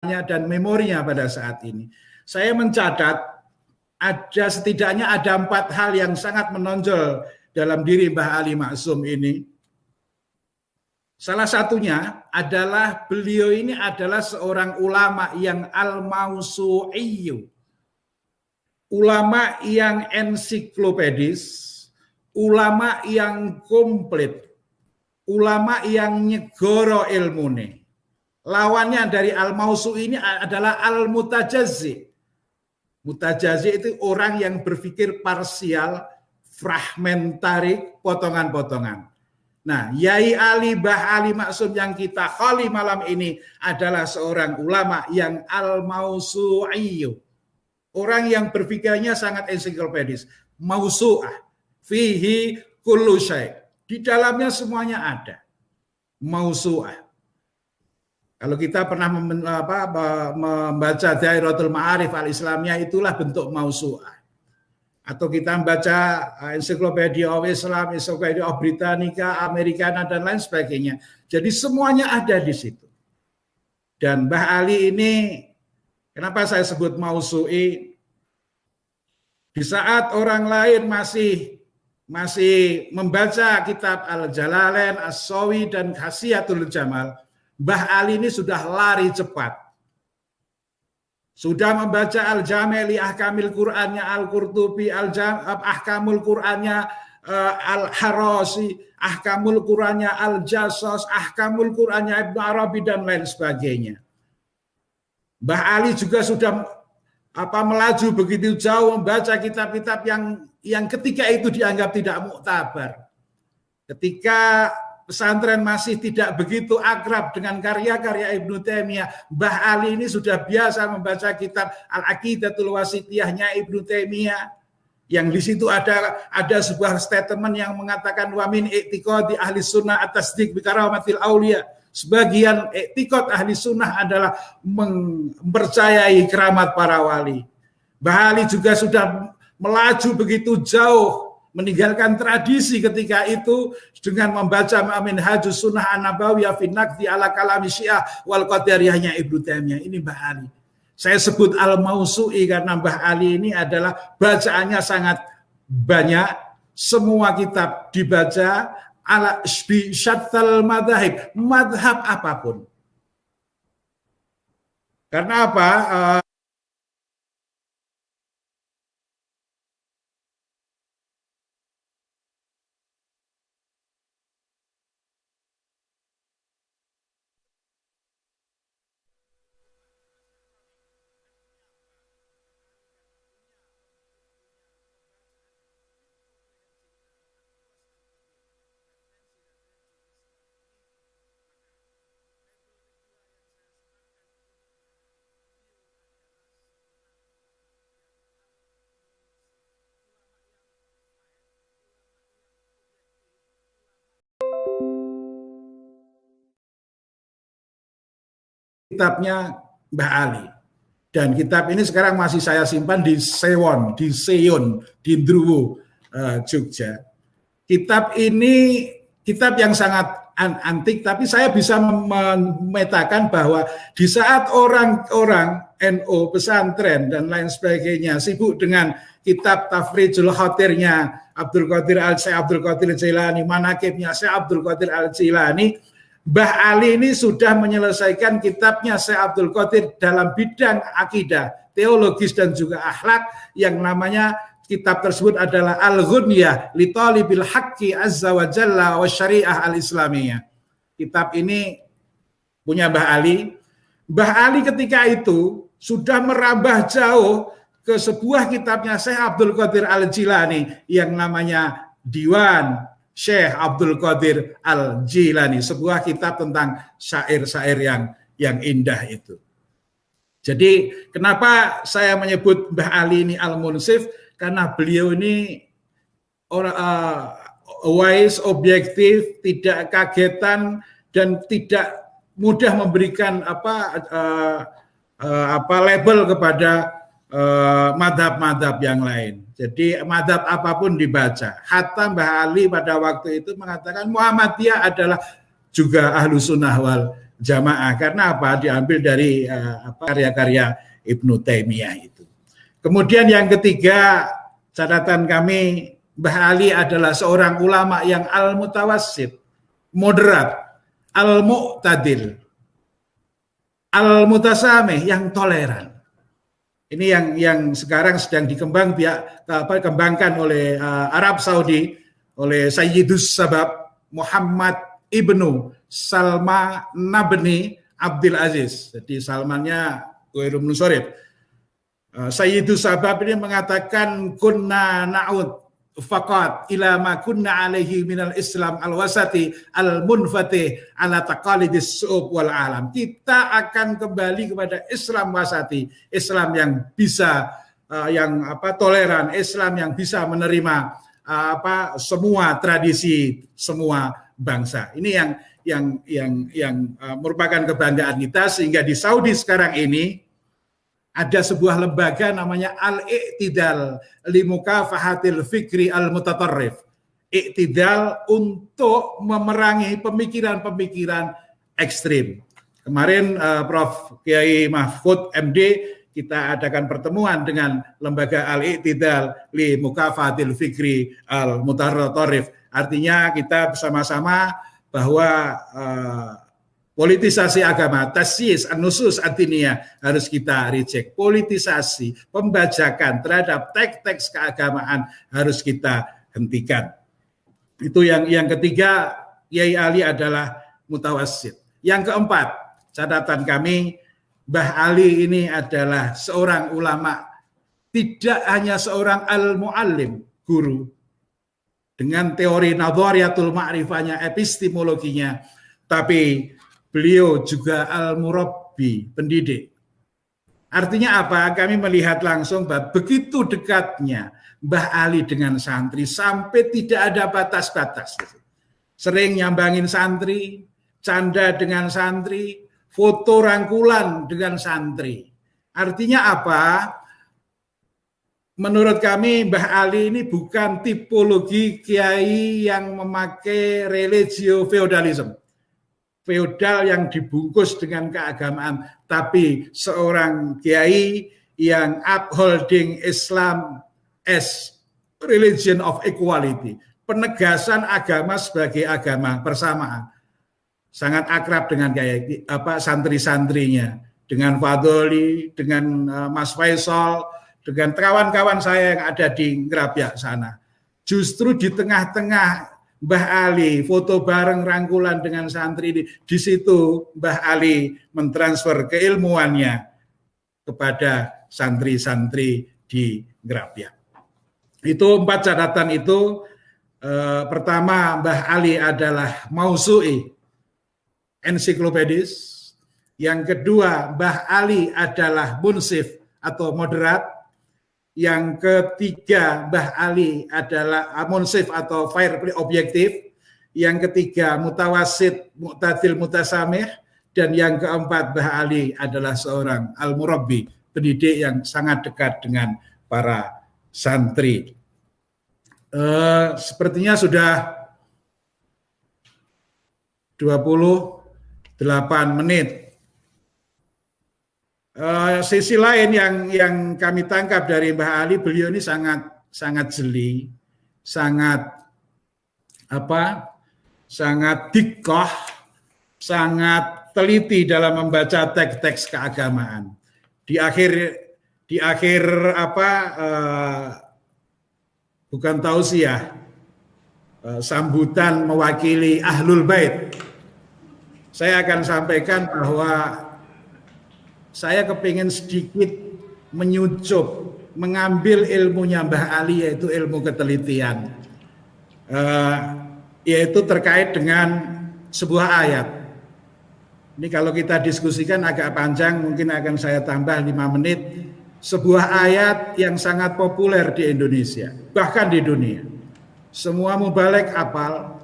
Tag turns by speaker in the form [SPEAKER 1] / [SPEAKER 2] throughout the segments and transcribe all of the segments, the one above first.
[SPEAKER 1] dan memorinya pada saat ini. Saya mencatat setidaknya ada 4 hal yang sangat menonjol dalam diri Mbah Ali Maksum ini. Salah satunya adalah beliau ini adalah seorang ulama yang al-mausu'iyyu. Ulama yang ensiklopedis, ulama yang komplit, ulama yang nyegoro ilmune. Lawannya dari al-mausu ini adalah al-mutajazzi. Mutajazzi itu orang yang berpikir parsial, fragmentarik, potongan-potongan. Nah, Yai Ali Mbah Ali Maksum yang kita khali malam ini adalah seorang ulama yang al-mausu'iyyu. Orang yang berpikirnya sangat ensiklopedis. Mausu'ah. Fihi kullu syai'. Di dalamnya semuanya ada. Mausu'ah. Kalau kita pernah membaca Dairatul Ma'arif al-Islamiyah, itulah bentuk mausu'ah. Atau kita membaca Ensiklopedia of Islam, Ensiklopedia of Britannica, Americana, dan lain sebagainya. Jadi semuanya ada di situ. Dan Mbah Ali ini, kenapa saya sebut mausu'i? Di saat orang lain masih membaca kitab Al-Jalalain, As-Sawi, dan Khasiyatul Jamal, Mbah Ali ini sudah lari cepat. Sudah membaca Al-Jami' li Ahkamil Qur'annya Al-Qurtubi, Ahkamul Qur'annya Al-Harasi, Ahkamul Qur'annya Al-Jassas, Ahkamul Qur'annya Ibnu Arabi, dan lain sebagainya. Mbah Ali juga sudah melaju begitu jauh membaca kitab-kitab yang ketika itu dianggap tidak muktabar. Ketika pesantren masih tidak begitu akrab dengan karya-karya Ibnu Taimiyah, Mbah Ali ini sudah biasa membaca kitab Al-Aqidatul Wasithiyahnya Ibnu Taimiyah, yang di situ ada sebuah statement yang mengatakan wa min i'tiqadi ahli sunnah at-tasdiq bi karamatil auliya. Sebagian i'tiqad ahli sunnah adalah mempercayai keramat para wali. Mbah Ali juga sudah melaju begitu jauh, meninggalkan tradisi ketika itu dengan membaca Minhajus Sunnah An-Nabawiyah fi Naqdi ala Kalami Syiah wal Qadariyahnya Ibnu Taimiyah. Ini Mbah Ali. Saya sebut al-mausu'i karena Mbah Ali ini adalah bacaannya sangat banyak, semua kitab dibaca ala syattal madzhab, madhab apapun. Karena apa? Kitabnya Mbah Ali. Dan kitab ini sekarang masih saya simpan di Seon, di Druwu, Jogja. Kitab ini kitab yang sangat antik, tapi saya bisa memetakan bahwa di saat orang-orang NU, pesantren, dan lain sebagainya sibuk dengan kitab Tafrijul Khatirnya Abdul Qadir Al-Jilani, Manaqibnya Syekh Abdul Qadir Al-Jilani, Mbah Ali ini sudah menyelesaikan kitabnya Syekh Abdul Qadir dalam bidang akidah, teologis, dan juga akhlak, yang namanya kitab tersebut adalah Al-Ghunyah li Talibil Haqqi Azza wa Jalla wa Syariah Al-Islamiyah. Kitab ini punya Mbah Ali. Mbah Ali ketika itu sudah merambah jauh ke sebuah kitabnya Syekh Abdul Qadir Al-Jilani yang namanya Diwan Syekh Abdul Qadir Al-Jilani, sebuah kitab tentang syair-syair yang indah itu. Jadi kenapa saya menyebut Mbah Ali ini Al-Munsif? Karena beliau ini wise, objektif, tidak kagetan, dan tidak mudah memberikan label kepada madhab-madhab yang lain. Jadi madhab apapun dibaca. Hatta Mbah Ali pada waktu itu mengatakan Muhammadiyah adalah juga ahlu sunnah jamaah. Karena apa? Diambil dari karya-karya Ibnu Taimiyah itu. Kemudian yang ketiga, catatan kami, Mbah Ali adalah seorang ulama yang al-mutawassit, moderat, al-mu'tadil, al-mutasamih, yang toleran. Ini yang sekarang sedang dikembangkan oleh Arab Saudi, oleh Sayyidus Sabab Muhammad Ibnu Salma Nabni Abdul Aziz. Jadi Salmannya Ghairu Munsharif. Sayyidus Sabab ini mengatakan kunna na'ud faqat ila ma kunna alaihi minal Islam al-wasati al-munfatih ala taqalidis su'ub wal alam. Kita akan kembali kepada Islam wasati, Islam yang bisa toleran, Islam yang bisa menerima semua tradisi, semua bangsa. Ini yang merupakan kebanggaan kita, sehingga di Saudi sekarang ini ada sebuah lembaga namanya Al-Iqtidal li Mukafahatil Fikri Al-Mutatarrif. Iqtidal untuk memerangi pemikiran-pemikiran ekstrim. Kemarin Prof. Kiai Mahfud MD, kita adakan pertemuan dengan lembaga Al-Iqtidal li Mukafahatil Fikri Al-Mutatarrif. Artinya kita bersama-sama bahwa politisasi agama, tasyis, an-nusus ad-diniyah harus kita reject. Politisasi, pembajakan terhadap teks-teks keagamaan harus kita hentikan. Itu yang ketiga, Kiai Ali adalah mutawassit. Yang keempat, catatan kami, Mbah Ali ini adalah seorang ulama, tidak hanya seorang al-muallim, guru, dengan teori nadhariyatul ma'rifahnya, epistemologinya, tapi beliau juga al-murabbi, pendidik. Artinya apa? Kami melihat langsung bahwa begitu dekatnya Mbah Ali dengan santri sampai tidak ada batas-batas. Sering nyambangin santri, canda dengan santri, foto rangkulan dengan santri. Artinya apa? Menurut kami Mbah Ali ini bukan tipologi kiai yang memakai religio feudalism. Feodal yang dibungkus dengan keagamaan, tapi seorang kiai yang upholding Islam as religion of equality, penegasan agama sebagai agama persamaan. Sangat akrab dengan santri-santrinya, dengan Fadoli, dengan Mas Faisal, dengan kawan-kawan saya yang ada di Ngerabyak sana. Justru di tengah-tengah Mbah Ali foto bareng rangkulan dengan santri ini, di situ Mbah Ali mentransfer keilmuannya kepada santri-santri di Ngerabyak. Itu 4 catatan itu. Pertama, Mbah Ali adalah mausu'i, ensiklopedis. Yang kedua, Mbah Ali adalah munsif atau moderat. Yang ketiga, Mbah Ali adalah munsif atau fair play, objektif. Yang ketiga, mutawassit, mu'tadil, mutasamih. Dan yang keempat, Mbah Ali adalah seorang al-murabbi, pendidik yang sangat dekat dengan para santri. Sepertinya sudah 28 menit. Sisi lain yang kami tangkap dari Mbah Ali, beliau ini sangat jeli, sangat dikoh, sangat teliti dalam membaca teks-teks keagamaan. Di akhir bukan tausiah, sambutan mewakili Ahlul Bait, saya akan sampaikan bahwa saya kepingin sedikit menyucup, mengambil ilmunya Mbah Ali, yaitu ilmu ketelitian, yaitu terkait dengan sebuah ayat. Ini kalau kita diskusikan agak panjang, mungkin akan saya tambah 5 menit. Sebuah ayat yang sangat populer di Indonesia, bahkan di dunia. Semua mubalek hafal,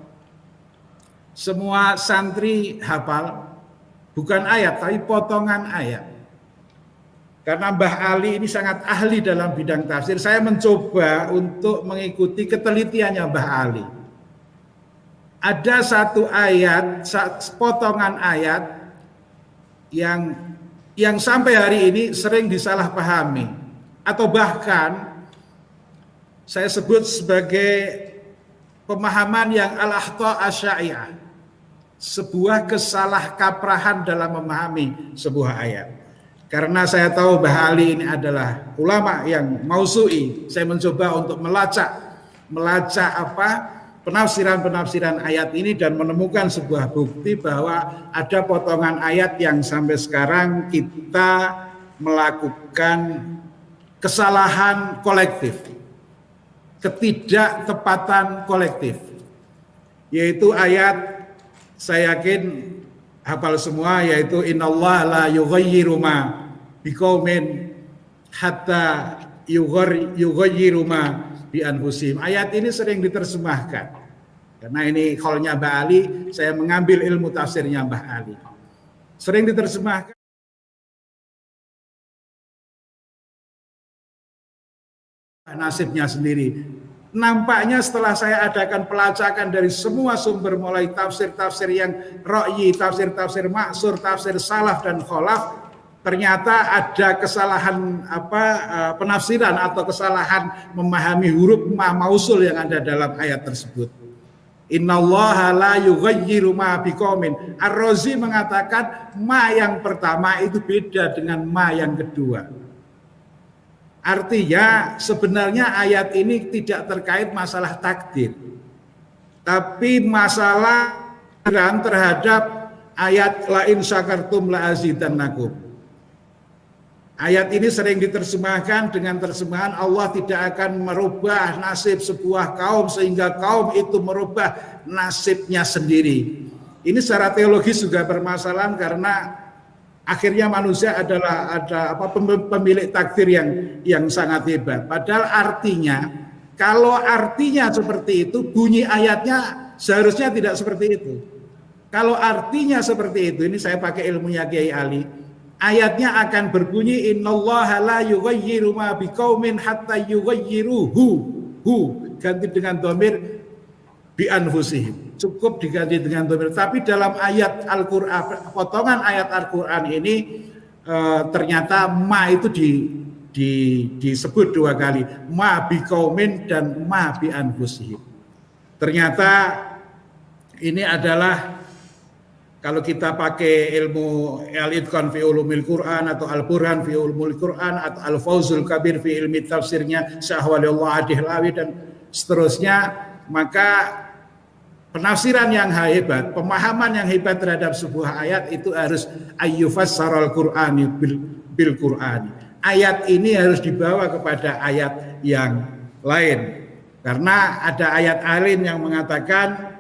[SPEAKER 1] semua santri hafal, bukan ayat, tapi potongan ayat. Karena Mbah Ali ini sangat ahli dalam bidang tafsir, saya mencoba untuk mengikuti ketelitiannya Mbah Ali. Ada satu ayat, potongan ayat yang sampai hari ini sering disalahpahami atau bahkan saya sebut sebagai pemahaman yang al-akhta' asy-sya'i'ah, sebuah kesalahkaprahan dalam memahami sebuah ayat. Karena saya tahu Mbah Ali ini adalah ulama yang mausu'i, saya mencoba untuk melacak penafsiran ayat ini dan menemukan sebuah bukti bahwa ada potongan ayat yang sampai sekarang kita melakukan kesalahan kolektif, ketidaktepatan kolektif, yaitu ayat, saya yakin hafal semua, yaitu innallaha la yughayyiru ma biqaumin hatta yughayyiru ma bi anfusihim. Ayat ini sering diterjemahkan. Karena ini qaulnya Mbah Ali, saya mengambil ilmu tafsirnya Mbah Ali. Sering diterjemahkan nasibnya sendiri. Nampaknya setelah saya adakan pelacakan dari semua sumber, mulai tafsir-tafsir yang ra'yi, tafsir-tafsir maksur, tafsir salaf dan kholaf, ternyata ada kesalahan penafsiran atau kesalahan memahami huruf ma mausul yang ada dalam ayat tersebut. Innallaha la yughayyiru ma biqaumin. Ar-Razi mengatakan ma yang pertama itu beda dengan ma yang kedua. Artinya sebenarnya ayat ini tidak terkait masalah takdir, tapi masalah terhadap ayat la in syakartum la azidannakum. Ayat ini sering diterjemahkan dengan terjemahan Allah tidak akan merubah nasib sebuah kaum sehingga kaum itu merubah nasibnya sendiri. Ini secara teologis juga bermasalahan karena akhirnya manusia adalah pemilik takdir yang sangat hebat. Padahal artinya, kalau artinya seperti itu, bunyi ayatnya seharusnya tidak seperti itu. Kalau artinya seperti itu, ini saya pakai ilmunya Kiai Ali, ayatnya akan berbunyi innallaha la yughayyiru ma biqaumin hatta yughayyiru ganti dengan dhamir bi anfusihim. Cukup diganti dengan dhamir. Tapi dalam ayat Al-Qur'an, potongan ayat Al-Qur'an ini ternyata ma itu disebut dua kali, ma biqaumin dan ma bi anfusihim. Ternyata ini adalah, kalau kita pakai ilmu Al-Itqan fi Ulumil Quran atau Al-Burhan fi Ulumil Quran atau Al-Fawzul Kabir fi ilmi tafsirnya Syahwalillah Adihlawi dan seterusnya, maka penafsiran yang hebat, pemahaman yang hebat terhadap sebuah ayat itu harus ayyufassaral Qur'ani bil Qur'ani. Ayat ini harus dibawa kepada ayat yang lain. Karena ada ayat lain yang mengatakan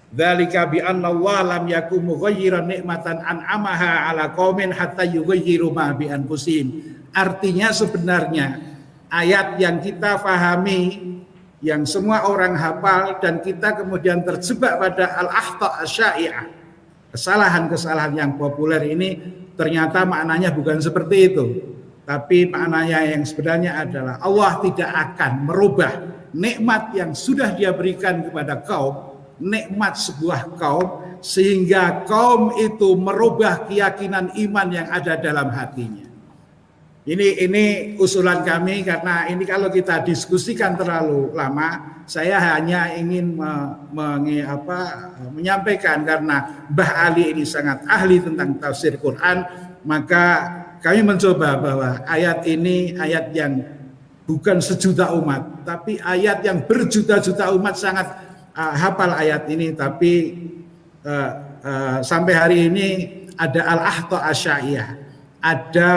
[SPEAKER 1] dzalika bi anna Allah lam yakum mughayyiran nikmatan an'amaha ala qaumin hatta yughayyiru ma bi anfusihim. Artinya sebenarnya ayat yang kita pahami, yang semua orang hafal dan kita kemudian terjebak pada al-akhta' asy-sya'i'ah, kesalahan-kesalahan yang populer ini, ternyata maknanya bukan seperti itu. Tapi maknanya yang sebenarnya adalah Allah tidak akan merubah nikmat yang sudah Dia berikan kepada kaum, nikmat sebuah kaum, sehingga kaum itu merubah keyakinan iman yang ada dalam hatinya. Ini usulan kami, karena ini kalau kita diskusikan terlalu lama, saya hanya ingin menyampaikan karena Mbah Ali ini sangat ahli tentang tafsir Quran, maka kami mencoba bahwa ayat ini ayat yang bukan sejuta umat, tapi ayat yang berjuta-juta umat sangat hafal ayat ini, tapi sampai hari ini ada al-akhta' asy-sya'i'ah, ada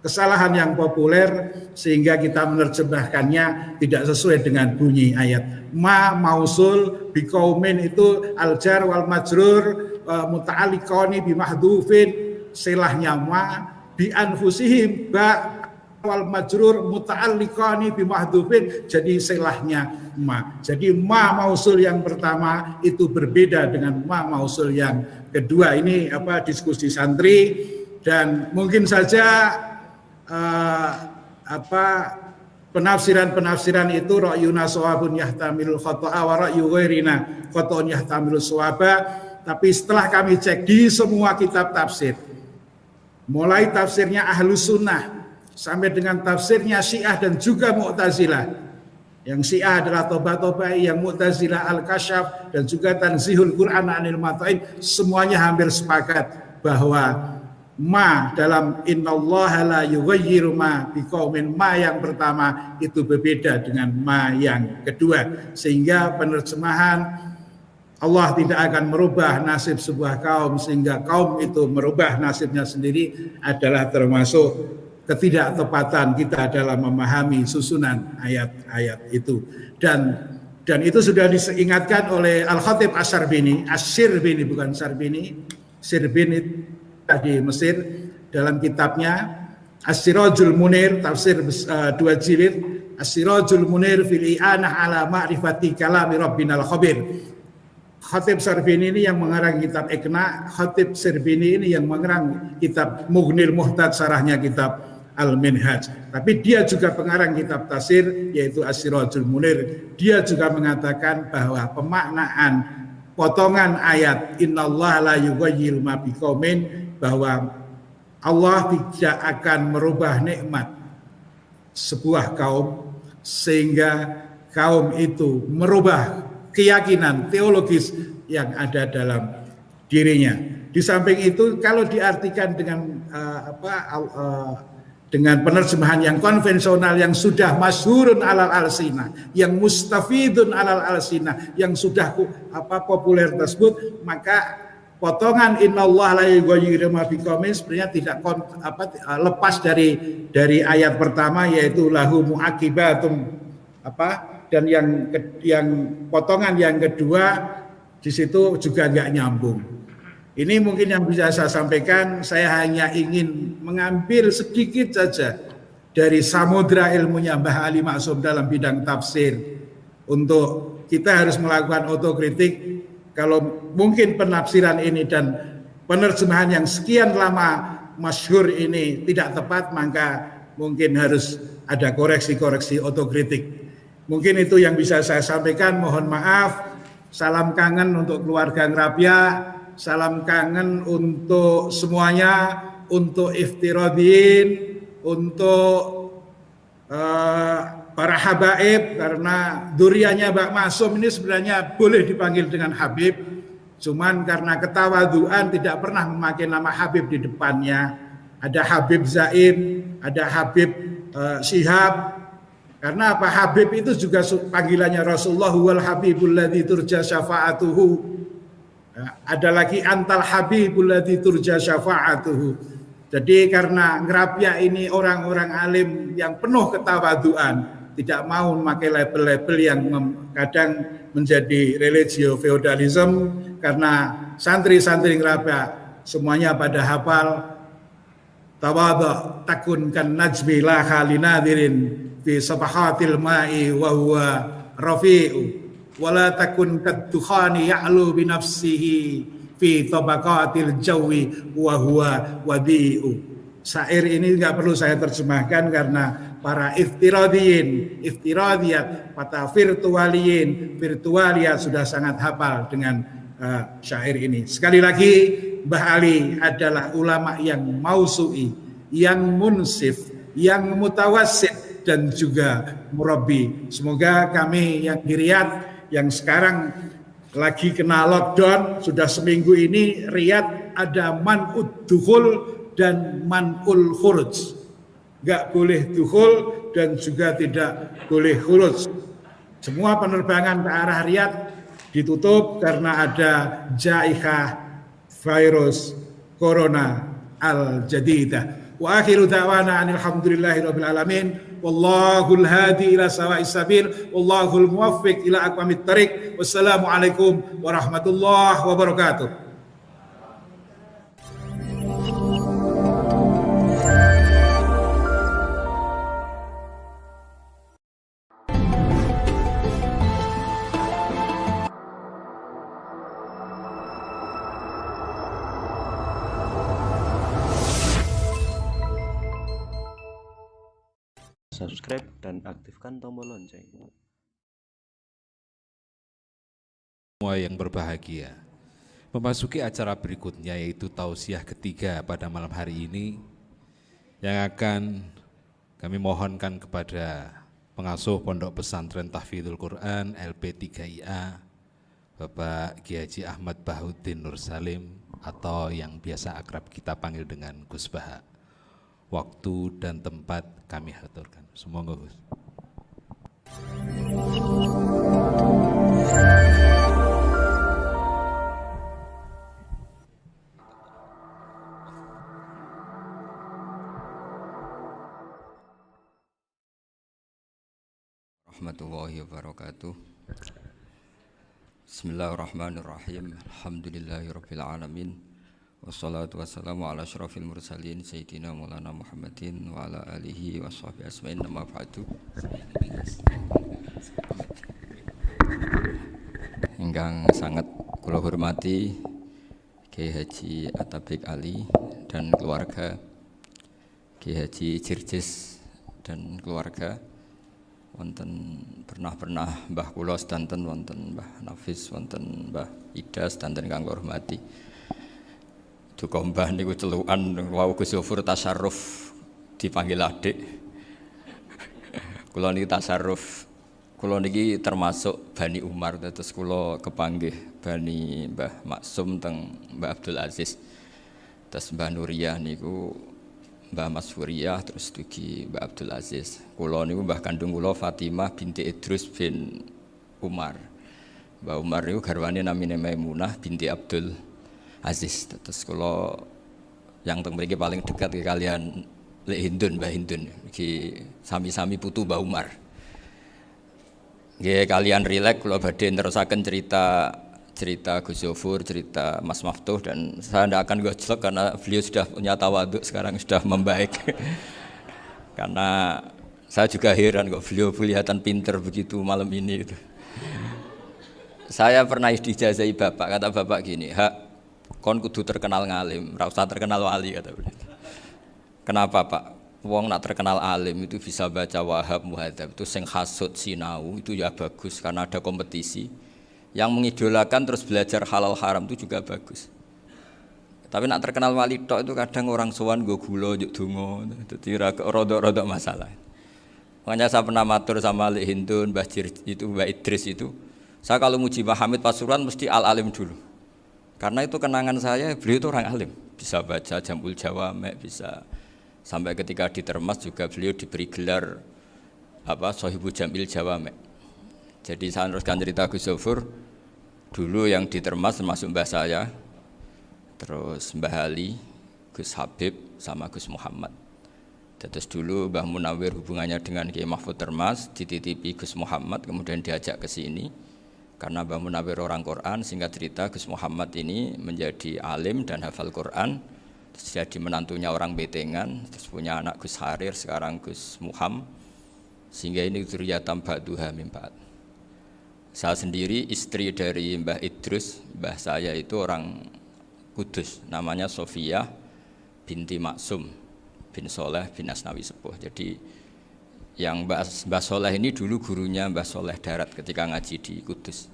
[SPEAKER 1] kesalahan yang populer sehingga kita menerjemahkannya tidak sesuai dengan bunyi ayat. Ma mausul biqaumin itu al-jar wal majrur muta'alliqani bi mahdhufin, silahnya ma, bi anfusihim ba wal majrur muta'alliqani bi mahdhufin, jadi silahnya ma. Jadi ma mausul yang pertama itu berbeda dengan ma mausul yang kedua. Ini diskusi santri, dan mungkin saja penafsiran itu ra'yuna shawabun yahtamilul khata'a wa ra'yu ghairina khata'un yahtamilus shawaba. Tapi setelah kami cek di semua kitab tafsir, mulai tafsirnya Ahlus Sunnah sampai dengan tafsirnya Syiah dan juga Mu'tazilah. Yang Syiah adalah Toba-Tobai, yang Mu'tazilah Al-Kasyaf, dan juga Tanzihul Quran Anil Mata'in, semuanya hampir sepakat bahwa ma dalam innallaha la yughayyiru ma biqaumin, ma yang pertama itu berbeda dengan ma yang kedua, sehingga penerjemahan Allah tidak akan merubah nasib sebuah kaum sehingga kaum itu merubah nasibnya sendiri adalah termasuk ketidaktepatan kita dalam memahami susunan ayat-ayat itu. Dan itu sudah diingatkan oleh Al-Khatib Asy-Syirbini, bukan Syarbini, Syirbini di Mesir, dalam kitabnya As-Sirajul Munir, tafsir 2 jilid, As-Sirajul Munir fil i'anah ala ma'rifati kalami Rabbinal Khabir. Khatib Syarbini ini yang mengarang kitab Iqna, Khatib Syarbini ini yang mengarang kitab Mughnil Muhtad, sarahnya kitab Al-Minhaj. Tapi dia juga pengarang kitab tafsir yaitu As-Sirajul Munir. Dia juga mengatakan bahwa pemaknaan potongan ayat innallaha la yughayyiru ma biqaumin, bahwa Allah tidak akan merubah nikmat sebuah kaum sehingga kaum itu merubah keyakinan teologis yang ada dalam dirinya. Di samping itu, kalau diartikan dengan dengan penerjemahan yang konvensional yang sudah masyhurun alal alsinah, yang mustafidun alal alsinah, yang sudah populer tersebut, maka potongan innallaha la yughayyiru ma biqaumin sebenarnya tidak lepas dari ayat pertama, yaitu lahu muaqibatum dan yang potongan yang kedua di situ juga nggak nyambung. Ini mungkin yang bisa saya sampaikan. Saya hanya ingin mengambil sedikit saja dari samudra ilmunya Mbah Ali Maksum dalam bidang tafsir, untuk kita harus melakukan otokritik. Kalau mungkin penafsiran ini dan penerjemahan yang sekian lama masyhur ini tidak tepat, maka mungkin harus ada koreksi-koreksi otokritik. Mungkin itu yang bisa saya sampaikan. Mohon maaf. Salam kangen untuk keluarga Ngrapia, salam kangen untuk semuanya, untuk Iftirodin, untuk para habaib, karena duriannya Mbak Masum ini sebenarnya boleh dipanggil dengan Habib, cuman karena ketawaduan tidak pernah memakai nama Habib di depannya. Ada Habib Zaim, ada Habib Syihab. Karena apa? Habib itu juga panggilannya Rasulullah wal Habibul ladzi turja syafa'atuhu. Ada lagi antal Habibul ladzi turja syafa'atuhu. Jadi karena Ngrapia ini orang-orang alim yang penuh ketawaduan, tidak mau memakai label-label yang kadang menjadi religio feudalism, karena santri-santri Ngrapia semuanya pada hafal tawadhu takun kan najmi la khalinadirin fi sabahatil ma'i wa huwa rafi'u wala takun kaddukhani ya'lu bi nafsihi fi tabaqatil jawi wa huwa wadi'u. Syair ini enggak perlu saya terjemahkan karena para iftiradiyat, para virtualiyat sudah sangat hafal dengan syair ini. Sekali lagi, Mbah Ali adalah ulama yang mausu'i, yang munsif, yang mutawassit, dan juga murabbi. Semoga kami yang di Riyadh yang sekarang lagi kena lockdown sudah seminggu ini, Riyadh ada man'ud dukhul dan man'ul khuruj. Enggak boleh dukhul dan juga tidak boleh khuruj. Semua penerbangan ke arah Riyadh ditutup karena ada jaihah virus corona al-jadidah. Wa akhiru da'wana alhamdulillahirabbil alamin. Wallahul hadi ila sawa'is sabil, wallahul muwaffiq ila aqwamit thariq. Wassalamualaikum warahmatullahi wabarakatuh.
[SPEAKER 2] Subscribe dan aktifkan tombol lonceng.
[SPEAKER 3] Semua yang berbahagia. Memasuki acara berikutnya yaitu tausiah ketiga pada malam hari ini yang akan kami mohonkan kepada pengasuh Pondok Pesantren Tahfidzul Quran LP3IA Bapak Kiai Haji Ahmad Bahuddin Nur Salim atau yang biasa akrab kita panggil dengan Gus Baha. Waktu dan tempat kami aturkan. Semoga Gus.
[SPEAKER 4] Warahmatullahi wabarakatuh. Bismillahirrahmanirrahim. Alhamdulillahirabbil alamin. Wassalatu wassalamu ala asyrafil mursalin sayyidina Maulana Muhammadin wa ala alihi washabbihi asma'in amma ba'du. Ingkang sangat kula hormati Kiai Haji Atabik Ali dan keluarga, Kiai Haji Jirjis dan keluarga, wonten pernah Mbah kula sedanten, wonten Mbah Nafis, wonten Mbah Ida sedanten kang kula hormati. Duka mbah niku celukan wau Gus Zofur tasarruf dipanggil adik. Kula niki tasarruf. Kula niki termasuk Bani Umar, terus kula kepanggih Bani Mbah Maksum teng Mbah Abdul Aziz. Terus Mbah Nuriyah niku Mbah Mas Furiyah, terus dugi Mbah Abdul Aziz. Kula niku mbah kandung kula Fatimah binti Idrus bin Umar. Mbah Umar niku garwane namine Maimunah binti Abdul Aziz. Terus kula yang teng mriki paling dekat kalian Lek Hindun, Mbah Hindun. Iki sami-sami putu Mbah Umar. Nggih kalian rileks kula badhe nerusaken cerita Gus Zofur, cerita Mas Maftuh, dan saya tidak akan gojlok karena beliau sudah punya tawaduk, sekarang sudah membaik. Karena saya juga heran kok beliau kelihatan pinter begitu malam ini itu. Saya pernah dijazahi bapak, kata bapak gini, "Hak, kon kudu terkenal ngalim, ora usah terkenal wali," kata beliau. Kenapa Pak? Wong nak terkenal alim itu bisa baca Wahab Muhadzab, itu sing hasud sinau itu ya bagus karena ada kompetisi. Yang mengidolakan terus belajar halal haram itu juga bagus. Tapi nak terkenal wali tok itu kadang orang sowan nggo gula njuk donga, dadi rodok-rodok masalah. Makanya saya pernah matur sama Lek Hindun, Mbah itu Mbah Idris itu, saya kalau muji Mbah Hamid Pasuruan mesti al-alim dulu. Karena itu kenangan saya, beliau itu orang alim, bisa baca Jamul Jawamek, bisa sampai ketika di Termas juga beliau diberi gelar Sohibu Jamil Jawamek. Jadi saya teruskan cerita Gus Zofur. Dulu yang di Termas termasuk mbah saya, terus Mbah Ali, Gus Habib, sama Gus Muhammad. Terus dulu Mbah Munawir hubungannya dengan Kiai Mahfud Termas, dititipi Gus Muhammad, kemudian diajak ke sini. Karena Mbah Munawir orang Quran, singkat cerita Gus Muhammad ini menjadi alim dan hafal Quran. Terus jadi menantunya orang Betengan, terus punya anak Gus Harir, sekarang Gus Muham. Sehingga ini dzurriyyatan ba'duha min ba'd. Saya sendiri istri dari Mbah Idrus, mbah saya itu orang Kudus, namanya Sofia binti Maksum bin Soleh bin Asnawi Sepuh. Jadi yang Mbah Soleh ini dulu gurunya Mbah Soleh Darat ketika ngaji di Kudus.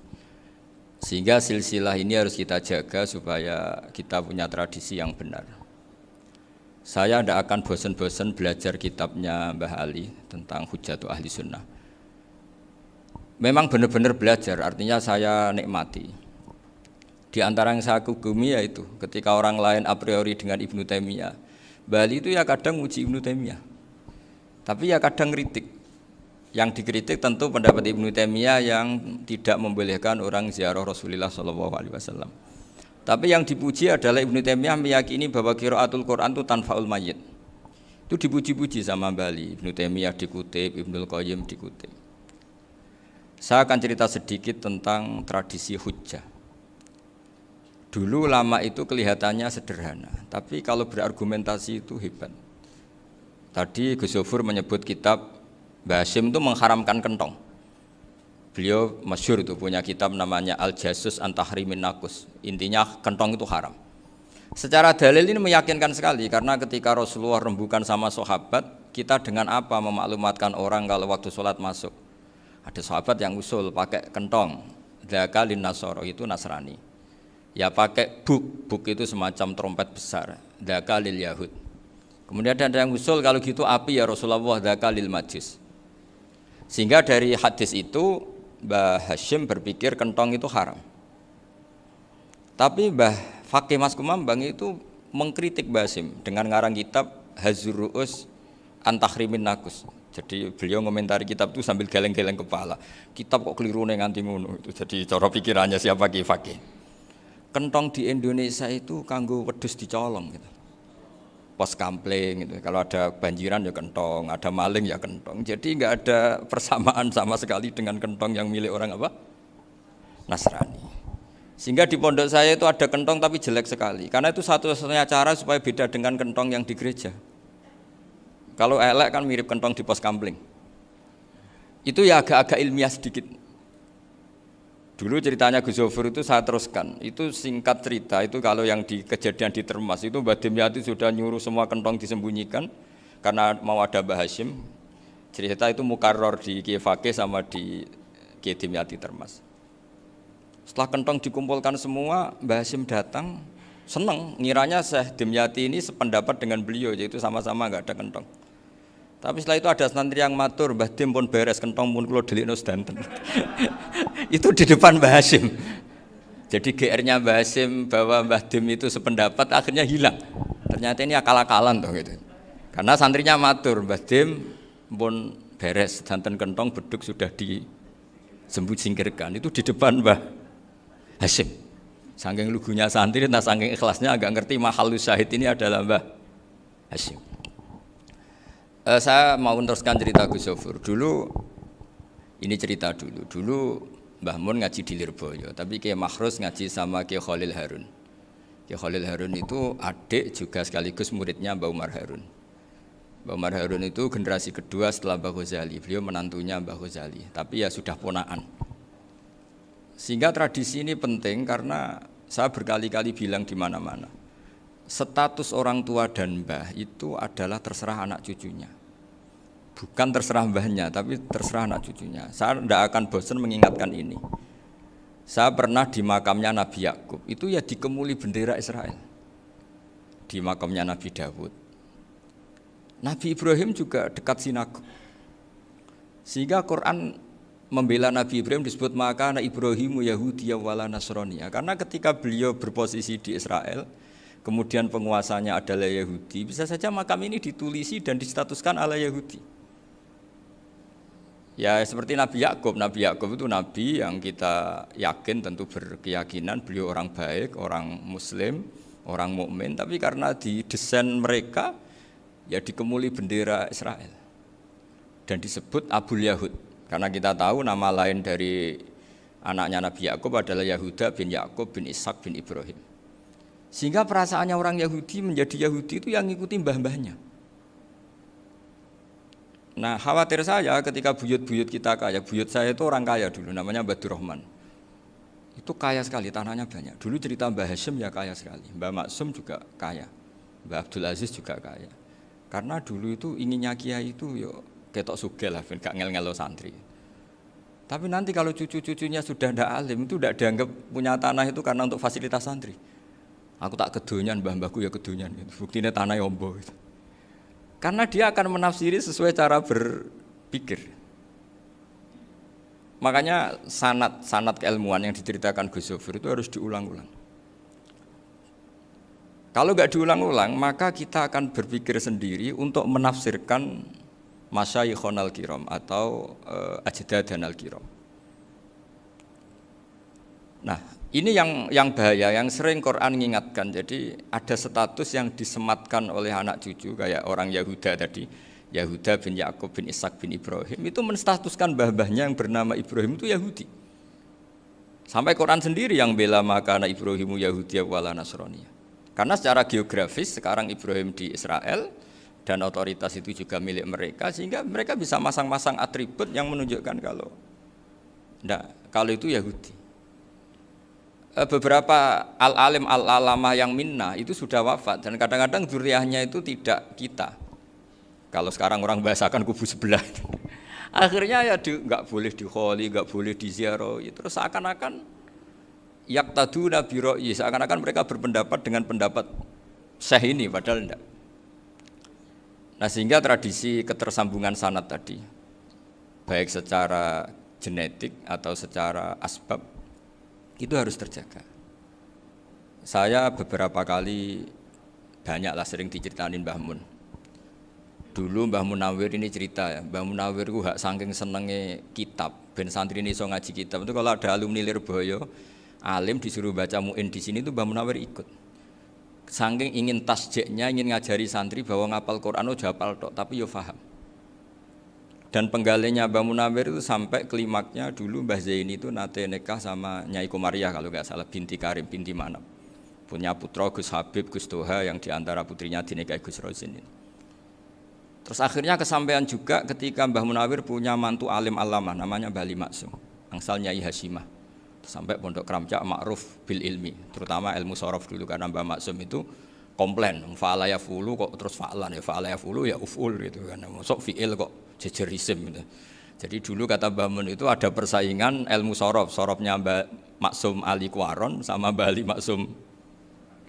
[SPEAKER 4] Sehingga silsilah ini harus kita jaga supaya kita punya tradisi yang benar. Saya tidak akan bosan-bosan belajar kitabnya Mbah Ali tentang Hujjatul Ahli Sunnah. Memang benar-benar belajar, artinya saya nikmati. Di antara yang saya kagumi yaitu ketika orang lain a priori dengan Ibnu Taimiyah, Mbah Ali itu ya kadang uji Ibnu Taimiyah, tapi ya kadang kritik. Yang dikritik tentu pendapat Ibnu Taimiyah yang tidak membolehkan orang ziarah Rasulullah SAW. Tapi yang dipuji adalah Ibnu Taimiyah meyakini bahwa qiraatul Quran itu tanfaul mayyit. Itu dipuji-puji sama Mbah Ali. Ibnu Taimiyah dikutip, Ibnul Qayyim dikutip. Saya akan cerita sedikit tentang tradisi hujjah. Dulu lama itu kelihatannya sederhana, tapi kalau berargumentasi itu hebat. Tadi Gus Zofur menyebut kitab Mbah Hasyim itu mengharamkan kentong. Beliau masyhur itu punya kitab namanya Al-Jasus an Tahrimin Nakus. Intinya kentong itu haram. Secara dalil ini meyakinkan sekali karena ketika Rasulullah rembukan sama sahabat, kita dengan apa memaklumatkan orang kalau waktu sholat masuk? Ada sahabat yang usul pakai kentong. Dzaka lin Nasara, itu Nasrani. Ya pakai buk itu semacam trompet besar, dzaka lil yahud. Kemudian ada yang usul kalau gitu api ya Rasulullah, dzaka lil majus. Sehingga dari hadis itu Mbah Hashim berpikir kentong itu haram. Tapi Mbah Fakih Mas Kumambang itu mengkritik Mbah Hashim dengan ngarang kitab Hazur Ru'us an Tahrimin Nakus. Jadi beliau ngomentari kitab itu sambil geleng-geleng kepala. Kitab kok keliru nganti ngono itu. Jadi cara pikirannya siapa Ki Fakih. Kentong di Indonesia itu kanggo wedhus dicolong gitu. Pos kampling gitu. Kalau ada banjiran ya kentong, ada maling ya kentong. Jadi enggak ada persamaan sama sekali dengan kentong yang milik orang apa? Nasrani. Sehingga di pondok saya itu ada kentong tapi jelek sekali. Karena itu satu-satunya cara supaya beda dengan kentong yang di gereja. Kalau elek kan mirip kentong di pos kampling. Itu ya agak-agak ilmiah sedikit. Dulu ceritanya Gus Zofur itu saya teruskan. Itu singkat cerita, itu kalau yang di kejadian di Termas itu Mbah Dimyati sudah nyuruh semua kentong disembunyikan karena mau ada Mbah Hashim. Cerita itu mukarrar di Kiai Fakih sama di Kiai Dimyati Termas. Setelah kentong dikumpulkan semua, Mbah Hashim datang, senang, ngiranya Syekh Dimyati ini sependapat dengan beliau, yaitu sama-sama enggak ada kentong. Tapi setelah itu ada santri yang matur, Mbah Dim pun beres kentong pun kula delikno sedanten. Itu di depan Mbah Hashim. Jadi GR-nya Mbah Hashim bahwa Mbah Dim itu sependapat akhirnya hilang. Ternyata ini akal-akalan toh gitu. Karena santrinya matur, Mbah Dim pun beres sedanten kentong beduk sudah disingkirkan. Itu di depan Mbah Hashim. Saking lugunya santri, nah saking ikhlasnya agak ngerti mahalus syahid ini adalah Mbah Hashim. Saya mau meneruskan cerita Gus Zofur. Dulu ini cerita dulu Mbah Mun ngaji di Lirboyo, tapi Kiai Makhrus ngaji sama Kiai Khalil Harun. Kiai Khalil Harun itu adik juga sekaligus muridnya Mbah Umar Harun. Mbah Umar Harun itu generasi kedua setelah Mbah Ghazali. Beliau menantunya Mbah Ghazali, tapi ya sudah ponaan. Sehingga tradisi ini penting karena saya berkali-kali bilang di mana-mana. Status orang tua dan mbah itu adalah terserah anak cucunya. Bukan terserah mbahnya, tapi terserah anak cucunya. Saya tidak akan bosan mengingatkan ini. Saya pernah di makamnya Nabi Yakub, itu ya dikemuli bendera Israel. Di makamnya Nabi Dawud. Nabi Ibrahim juga dekat sinagog. Sehingga Quran membela Nabi Ibrahim disebut maka anak Ibrahimu Yahudi wala Nasrani. Karena ketika beliau berposisi di Israel, kemudian penguasanya adalah Yahudi, bisa saja makam ini ditulisi dan distatuskan ala Yahudi. Ya seperti Nabi Yakub. Nabi Yakub itu nabi yang kita yakin tentu berkeyakinan beliau orang baik, orang muslim, orang mukmin, tapi karena di desain mereka ya dikemuli bendera Israel dan disebut Abul Yahud. Karena kita tahu nama lain dari anaknya Nabi Yakub adalah Yahuda bin Yakub bin Ishak bin Ibrahim. Sehingga perasaannya orang Yahudi menjadi Yahudi itu yang ngikuti mbah-mbahnya. Nah khawatir saya ketika buyut-buyut kita kaya, buyut saya itu orang kaya dulu, namanya Badur Rahman. Itu kaya sekali, tanahnya banyak. Dulu cerita Mbah Hashim ya kaya sekali, Mbah Maksum juga kaya, Mbah Abdul Aziz juga kaya. Karena dulu itu inginnya kiai itu yo ketok sugih lah, gak ngel-ngelo santri. Tapi nanti kalau cucu-cucunya sudah ndak alim, itu tidak dianggap punya tanah itu karena untuk fasilitas santri. Aku tak kedonyan, mbah-mbahku ya kedonyan. Buktinya tanah ombo. Gitu. Karena dia akan menafsiri sesuai cara berpikir. Makanya sanad keilmuan yang diceritakan Gus Zofur itu harus diulang-ulang. Kalau nggak diulang-ulang, maka kita akan berpikir sendiri untuk menafsirkan masyayikhon al-kiram atau ajdadan al-kiram. Nah, ini yang bahaya, yang sering Quran mengingatkan. Jadi ada status yang disematkan oleh anak cucu kayak orang Yahuda tadi, Yahuda bin Yakub bin Ishak bin Ibrahim itu menstatuskan mbah-mbahnya yang bernama Ibrahim itu Yahudi. Sampai Quran sendiri yang bela maka anak Ibrahimu Yahudi wala Nasrani. Karena secara geografis sekarang Ibrahim di Israel dan otoritas itu juga milik mereka, sehingga mereka bisa masang-masang atribut yang menunjukkan kalau itu Yahudi. Beberapa al-alim al-alamah yang minnah itu sudah wafat dan kadang-kadang dzurriahnya itu tidak kita. Kalau sekarang orang bahasakan kubu sebelah. Akhirnya ya nggak boleh dikholi, nggak boleh diziarah. Terus seakan-akan Yaqtaduna bi ra'yi, seakan-akan mereka berpendapat dengan pendapat Syekh ini padahal tidak. Nah, sehingga tradisi ketersambungan sanad tadi baik secara genetik atau secara asbab itu harus terjaga. Saya beberapa kali banyaklah sering diceritain Mbah Mun. Dulu Mbah Munawir ini cerita ya, Mbah Munawir itu saking senenge kitab, ben santri ini iso ngaji kitab. Itu kalau ada alumni Lirboyo, alim disuruh baca muin di sini itu Mbah Munawir ikut. Saking ingin tasjeknya, ingin ngajari santri bahwa ngapal Quran udah hafal tok, tapi yo paham. Dan penggalinya Mbah Munawir itu sampai klimaknya dulu Mbah Zaini itu nate nikah sama Nyai Komariah kalau nggak salah, binti Karim, binti Manap. Punya putra Gus Habib, Gus Toha yang diantara putrinya dinikahi Gus Rozin ini. Terus akhirnya kesampaian juga ketika Mbah Munawir punya mantu alim alamah namanya Mbah Ali Maksum, angsal Nyai Hasyimah. Sampai Pondok Kramcak ma'ruf bil ilmi, terutama ilmu sorof dulu karena Mbah Maksum itu komplain, fa'ala ya fulu kok terus fa'lan ya fa'ala ya fulu ya uf'ul gitu kan. Masuk fi'il kok jejer isim gitu. Jadi dulu kata Mbah Mun itu ada persaingan ilmu sorof, sorofnya Mbah Maksum Ali Kuaron sama Mbah Ali Maksum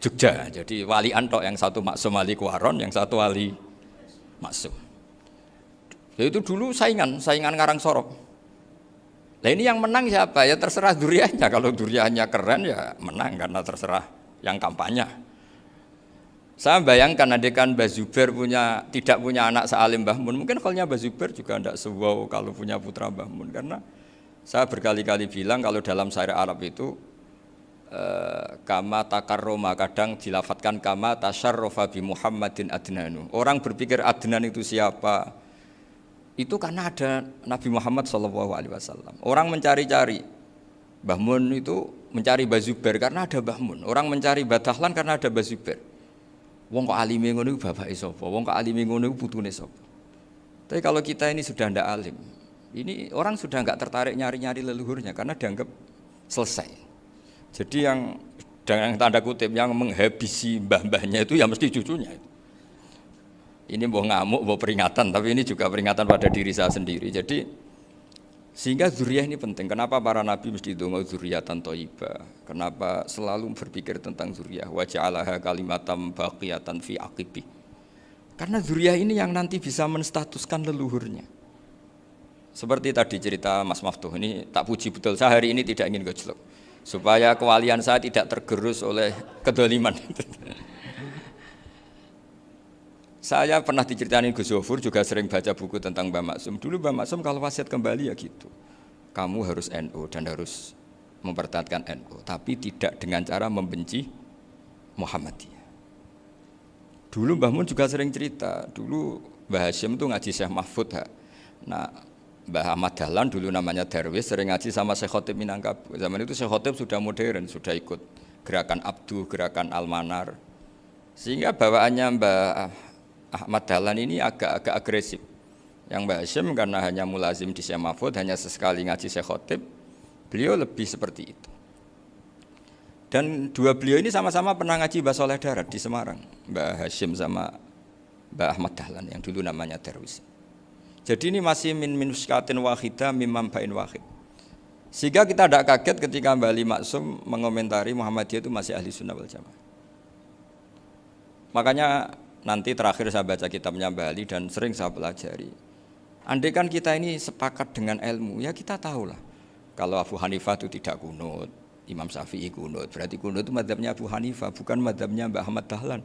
[SPEAKER 4] Jogja. Jadi wali antok yang satu Maksum Ali Kuaron, yang satu Ali Maksum. Jadi itu dulu saingan ngarang sorof. Nah ini yang menang siapa? Ya terserah duriannya. Kalau duriannya keren ya menang karena terserah yang kampanye. Saya bayangkan adekan Mbah Zubair tidak punya anak sealim Mbah Mun, mungkin kalau Mbah Zubair juga tidak sewow kalau punya putra Mbah Mun. Karena saya berkali-kali bilang kalau dalam syair Arab itu kama takarroma, kadang dilafatkan kama tasyarrofa bi Muhammadin adnanu. Orang berpikir Adnan itu siapa? Itu karena ada Nabi Muhammad SAW. Orang mencari-cari Mbah Mun itu mencari Mbah Zubair karena ada Mbah Mun. Orang mencari Mbah Dahlan karena ada Mbah Zubair. Wong kok alime ngono iku bapake sapa? Wong kok alime ngono iku putune sapa? Tapi kalau kita ini sudah ndak alim, ini orang sudah enggak tertarik nyari-nyari leluhurnya karena dianggap selesai. Jadi yang dengan tanda kutip yang menghabisi mbah-mbahnya itu ya mesti cucunya itu. Ini mau ngamuk, mau peringatan, tapi ini juga peringatan pada diri saya sendiri. Jadi sehingga zuriyah ini penting. Kenapa para nabi mesti donga zuriyatan thayyibah? Kenapa selalu berpikir tentang zuriyah? Wa ja'alaha kalimatam baqiyatan fi aqibi. Karena zuriyah ini yang nanti bisa menstatuskan leluhurnya. Seperti tadi cerita Mas Maftuh ini tak puji betul. Saya hari ini tidak ingin gojlok supaya kewalian saya tidak tergerus oleh kedoliman. Saya pernah diceritain Gus Zofur juga sering baca buku tentang Mbah Maksum. Dulu Mbah Maksum kalau wasiat kembali ya gitu. Kamu harus NU dan harus mempertahankan NU, tapi tidak dengan cara membenci Muhammadiyah. Dulu Mbah Mun juga sering cerita. Dulu Mbah Hasyim itu ngaji Syekh Mahfud. Nah, Mbah Ahmad Dahlan dulu namanya Darwis sering ngaji sama Syekh Khotib Minangkabau. Zaman itu Syekh Khotib sudah modern, sudah ikut gerakan Abdu, gerakan Almanar. Sehingga bawaannya Mbah Ahmad Dahlan ini agak agresif. Yang Mbah Hasyim karena hanya mulazim di Syekh Mahfud, hanya sesekali ngaji Syekh Khotib, beliau lebih seperti itu. Dan dua beliau ini sama-sama pernah ngaji Mbah Soleh Darat di Semarang, Mbah Hasyim sama Mbah Ahmad Dahlan yang dulu namanya Darwis. Jadi ini masih min muskatin wahidah mimam bain wahid. Sehingga kita tidak kaget ketika Mbah Ali Maksum mengomentari Muhammadiyah itu masih ahli sunnah wal jamaah. Makanya nanti terakhir saya baca kitabnya Mbah Ali dan sering saya pelajari. Andai kan kita ini sepakat dengan ilmu, ya kita tahulah. Kalau Abu Hanifah itu tidak kunut, Imam Syafi'i kunut, berarti kunut itu mazhabnya Abu Hanifah, bukan mazhabnya Mbah Ahmad Dahlan.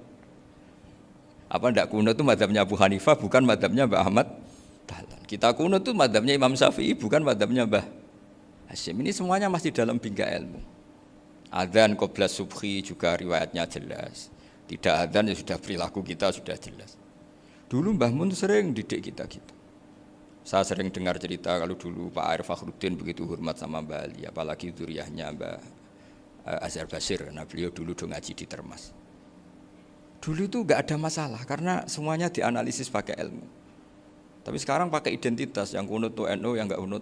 [SPEAKER 4] Apa tidak kunut itu mazhabnya Abu Hanifah, bukan mazhabnya Mbah Ahmad Dahlan. Kita kunut itu mazhabnya Imam Syafi'i, bukan mazhabnya Mbah Hasyim. Ini semuanya masih dalam bingkai ilmu. Adzan qobla subhi juga riwayatnya jelas. Tidak adzan ya sudah perilaku kita sudah jelas. Dulu Mbah Mun sering didik kita gitu. Saya sering dengar cerita kalau dulu Pak Arif Fakhruddin begitu hormat sama Mbah Ali, apalagi zuriyahnya Mbah Azhar Basir, karena beliau dulu do ngaji di Termas. Dulu itu enggak ada masalah karena semuanya dianalisis pakai ilmu. Tapi sekarang pakai identitas, yang kunut itu NU, yang enggak kunut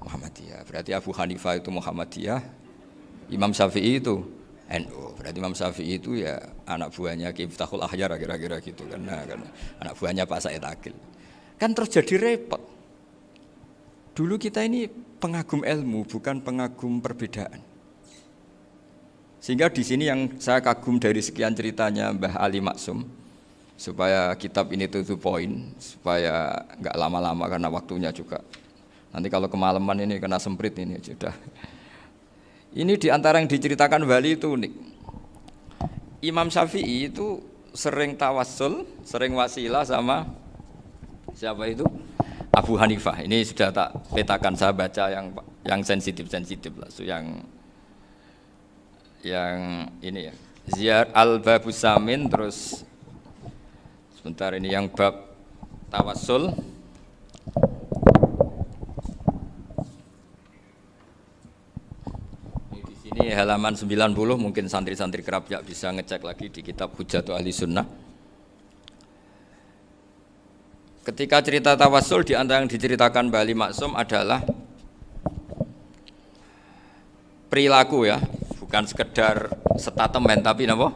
[SPEAKER 4] Muhammadiyah. Berarti Abu Hanifah itu Muhammadiyah, Imam Syafi'i itu NU. Berarti Imam Syafi'i itu ya anak buahnya Ki Miftahul Ahyar kira-kira gitu kan. Nah, anak buahnya Pak Said Akil. Kan terus jadi repot. Dulu kita ini pengagum ilmu, bukan pengagum perbedaan. Sehingga di sini yang saya kagum dari sekian ceritanya Mbah Ali Maksum, supaya kitab ini to the point, supaya nggak lama-lama karena waktunya juga. Nanti kalau kemalaman ini kena semprit ini sudah. Ini diantara yang diceritakan Bali itu unik. Imam Syafi'i itu sering tawassul, sering wasilah sama siapa itu? Abu Hanifah. Ini sudah tak petakan, saya baca yang sensitif lah, so yang ini ya. Ziyar al-Babus Samin, terus sebentar ini yang bab tawassul. Ini halaman 90, mungkin santri-santri Kerapjak bisa ngecek lagi di kitab Hujjatu Ahli Sunnah. Ketika cerita tawassul, di antara yang diceritakan Bali Maksum adalah perilaku ya, bukan sekedar statement tapi apa?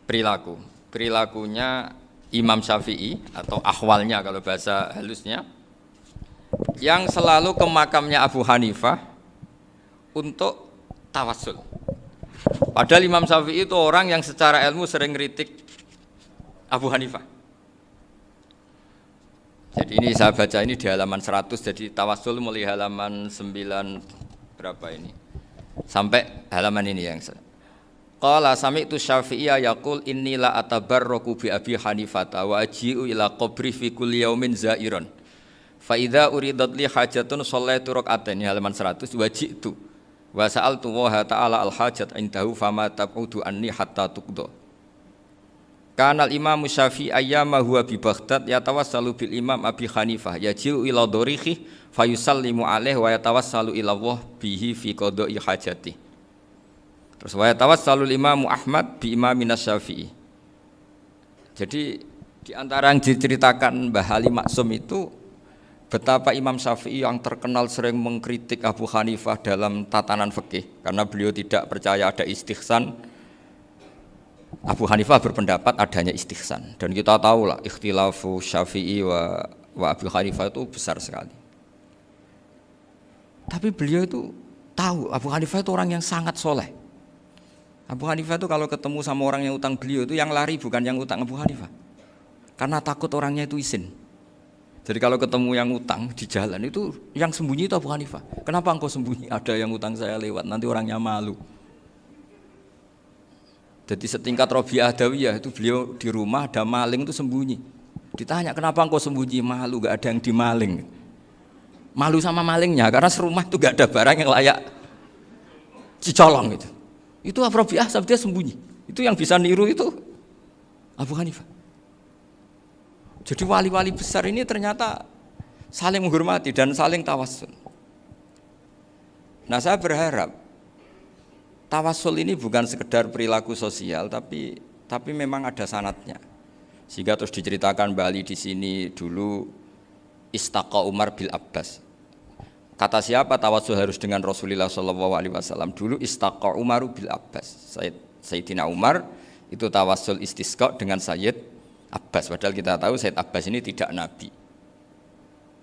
[SPEAKER 4] Perilaku. Perilakunya Imam Syafi'i atau ahwalnya kalau bahasa halusnya, yang selalu ke makamnya Abu Hanifah untuk tawassul. Padahal Imam Syafi'i itu orang yang secara ilmu sering kritik Abu Hanifah. Jadi ini saya baca ini di halaman 100, jadi tawassul mulai halaman 9 berapa ini sampai halaman ini yang qala sami'tu Syafi'iyya yaqul inni la atabarraku bi Abi Hanifah wa aji'u ila qabri fi kulli yaumin zairan fa idza uridat li hajatun shallaitu rak'atain, halaman 100, waji'tu wa sa'altu wa ta'ala al-hajat indahu fama tab'udu anni hatta tuqda. Kanal Imam Syafi'i ayyama huwa bi Baghdad yatawassalu bil Imam Abi Hanifah yaji'u ila dorihi fayusallimu alaihi wa yatawassalu ila Allah bihi fi qada'i hajati. Terus wa yatawassalu Imam Ahmad bi Imamina Syafi'i. Jadi di antara yang diceritakan Mbah Ali Maksum itu betapa Imam Syafi'i yang terkenal sering mengkritik Abu Hanifah dalam tatanan fikih karena beliau tidak percaya ada istihsan. Abu Hanifah berpendapat adanya istihsan, dan kita tahu lah ikhtilafu Syafi'i wa Abu Hanifah itu besar sekali. Tapi beliau itu tahu Abu Hanifah itu orang yang sangat soleh. Abu Hanifah itu kalau ketemu sama orang yang utang beliau itu yang lari bukan yang utang Abu Hanifah, karena takut orangnya itu izin. Jadi kalau ketemu yang utang di jalan itu yang sembunyi itu Abu Hanifah. Kenapa engkau sembunyi? Ada yang utang saya lewat, nanti orangnya malu. Jadi setingkat Robi'ah Adawiyah itu beliau di rumah ada maling itu sembunyi. Ditanya kenapa engkau sembunyi? Malu, gak ada yang dimaling. Malu sama malingnya karena serumah itu gak ada barang yang layak dicolong itu. Itu Robi'ah dia sembunyi. Itu yang bisa niru itu Abu Hanifah. Jadi wali-wali besar ini ternyata saling menghormati dan saling tawassul. Nah saya berharap tawassul ini bukan sekedar perilaku sosial, tapi memang ada sanadnya. Sehingga terus diceritakan Bali di sini dulu istaqa Umar bil Abbas. Kata siapa tawassul harus dengan Rasulullah SAW? Dulu istaqa Umar bil Abbas. Sayyidina Umar itu tawassul istisqa dengan Sayyid Abbas, padahal kita tahu Sayyid Abbas ini tidak nabi.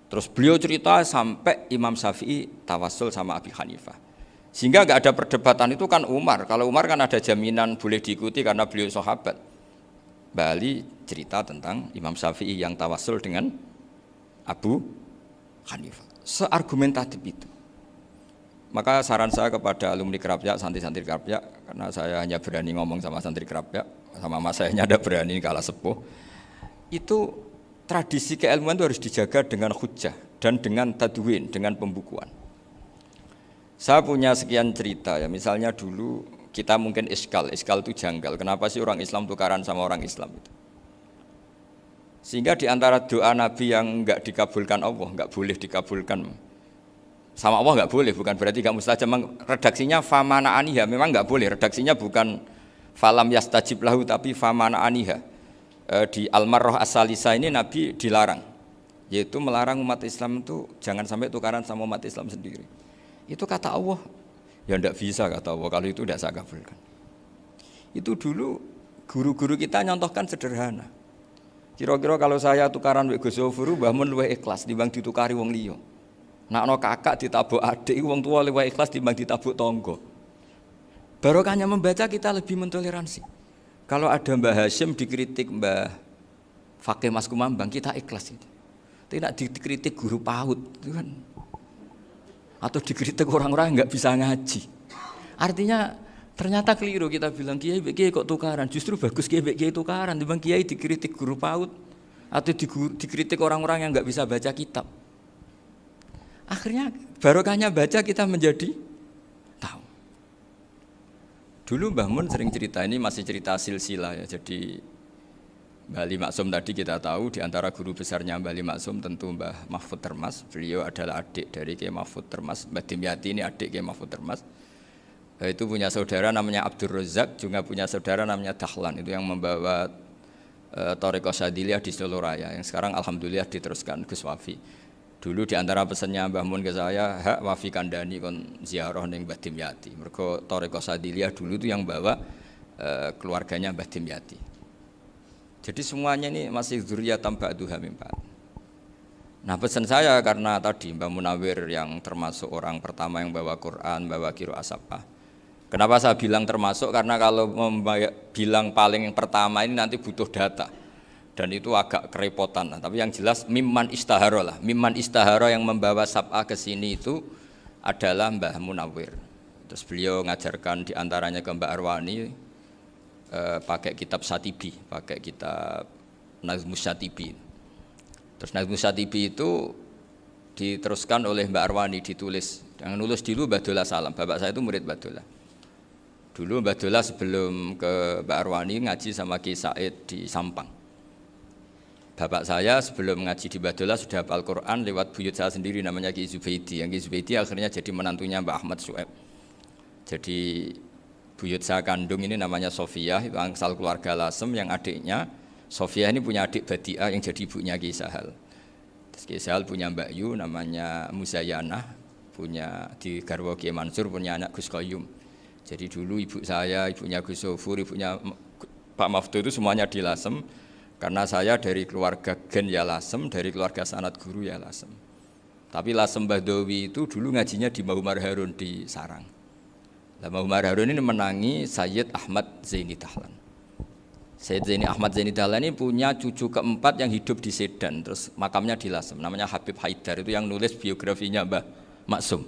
[SPEAKER 4] Terus beliau cerita sampai Imam Syafi'i tawassul sama Abi Hanifah. Sehingga enggak ada perdebatan itu kan Umar. Kalau Umar kan ada jaminan boleh diikuti karena beliau sahabat. Bali cerita tentang Imam Syafi'i yang tawassul dengan Abu Hanifah. Seargumentatif itu. Maka saran saya kepada alumni Kerapjak, santri-santri Kerapjak, karena saya hanya berani ngomong sama santri Kerapjak, sama mas saya ada berani kalah sepuh. Itu tradisi keilmuan itu harus dijaga dengan hujjah dan dengan tadwin, dengan pembukuan. Saya punya sekian cerita ya, misalnya dulu kita mungkin iskal itu janggal. Kenapa sih orang Islam tukaran sama orang Islam itu? Sehingga di antara doa Nabi yang enggak dikabulkan Allah, enggak boleh dikabulkan sama Allah enggak boleh, bukan berarti enggak mustajab. Redaksinya famana aniha, memang enggak boleh. Redaksinya bukan falam yastajib lahu tapi famana aniha. Di Al-Marrah As-Salisa ini Nabi dilarang, yaitu melarang umat Islam itu jangan sampai tukaran sama umat Islam sendiri. Itu kata Allah, ya enggak bisa kata Allah, kalau itu enggak saya kabulkan. Itu dulu guru-guru kita nyontohkan sederhana. Kira-kira kalau saya tukaran wek Gus Zofuru, mbah mun luwih ikhlas timbang ditukari wong liya. Nakno kakak ditabuk adik, wong tua luwih ikhlas timbang ditabuk tangga. Barokahnya membaca kita lebih mentoleransi. Kalau ada Mbah Hashim dikritik Mbah Fakih Mas Kumambang, kita ikhlas itu. Tidak dikritik guru PAUD itu kan. Atau dikritik orang-orang yang nggak bisa ngaji. Artinya ternyata keliru kita bilang kiai kok tukaran. Justru bagus kiai tukaran. Dibanding kiai dikritik guru PAUD atau dikritik orang-orang yang nggak bisa baca kitab. Akhirnya barokahnya baca kita menjadi tahu. Dulu Mbah Mun sering cerita, ini masih cerita silsilah ya. Jadi Mbah Ali Maksum tadi kita tahu di antara guru besarnya Mbah Ali Maksum tentu Mbah Mahfud Termas. Beliau adalah adik dari Kiai Mahfud Termas. Mbah Dimyati ini adik Kiai Mahfud Termas. Itu punya saudara namanya Abdur Razak, juga punya saudara namanya Dahlan. Itu yang membawa Thariqah Syadziliyah di Solo Raya yang sekarang alhamdulillah diteruskan Gus Wafi. Dulu di antara pesannya Mbah Mun ke saya, hak Wafi kandani kon ziarah ning Mbah Dimyati. Mergo Thariqah Syadziliyah dulu itu yang bawa keluarganya Mbah Dimyati. Jadi semuanya ini masih dzurriyyatan ba'duha min ba'd. Nah, pesan saya karena tadi Mbah Munawir yang termasuk orang pertama yang bawa Quran, bawa qiraah sab'ah. Kenapa saya bilang termasuk? Karena kalau bilang paling yang pertama ini nanti butuh data. Dan itu agak kerepotan. Tapi yang jelas mimman istahara lah. Mimman istahara yang membawa sab'ah ke sini itu adalah Mbah Munawir. Terus beliau ngajarkan diantaranya ke Mbak Arwani pakai kitab Satibi, pakai kitab Nazmus Satibi. Terus Nazmus Satibi itu diteruskan oleh Mbak Arwani, ditulis. Yang nulis dulu Mbah Dola Salam. Bapak saya itu murid Mbah Dola. Dulu Mbah Dola sebelum ke Mbak Arwani ngaji sama Ki Said di Sampang. Bapak saya sebelum ngaji di Mbah Dola sudah hafal Quran lewat buyut saya sendiri namanya Ki Zubaidi. Yang Ki Zubaidi akhirnya jadi menantunya Mbah Ahmad Su'eb. Jadi buyut saya kandung ini namanya Sofia, itu asal keluarga Lasem, yang adiknya Sofia ini punya adik Badiah yang jadi ibunya Ki Sahal. Terus Ki Sahal punya Mbak Yu namanya Muzayanah, punya di garwa Ki Mansur punya anak Gus Qayyum. Jadi dulu ibu saya, ibunya Gus Sofur, ibunya Pak Maftu itu semuanya di Lasem. Karena saya dari keluarga Gen ya Lasem, dari keluarga sanad guru ya Lasem. Tapi Lasem Bahdawi itu dulu ngajinya di Mbah Umar Harun di Sarang. Mbah Umar Harun ini menangi Sayyid Ahmad Zaini Dahlan. Sayyid Zaini Ahmad Zaini Dahlan ini punya cucu keempat yang hidup di Sedan, terus makamnya di Lasem, namanya Habib Haidar, itu yang nulis biografinya Mbah Maksum.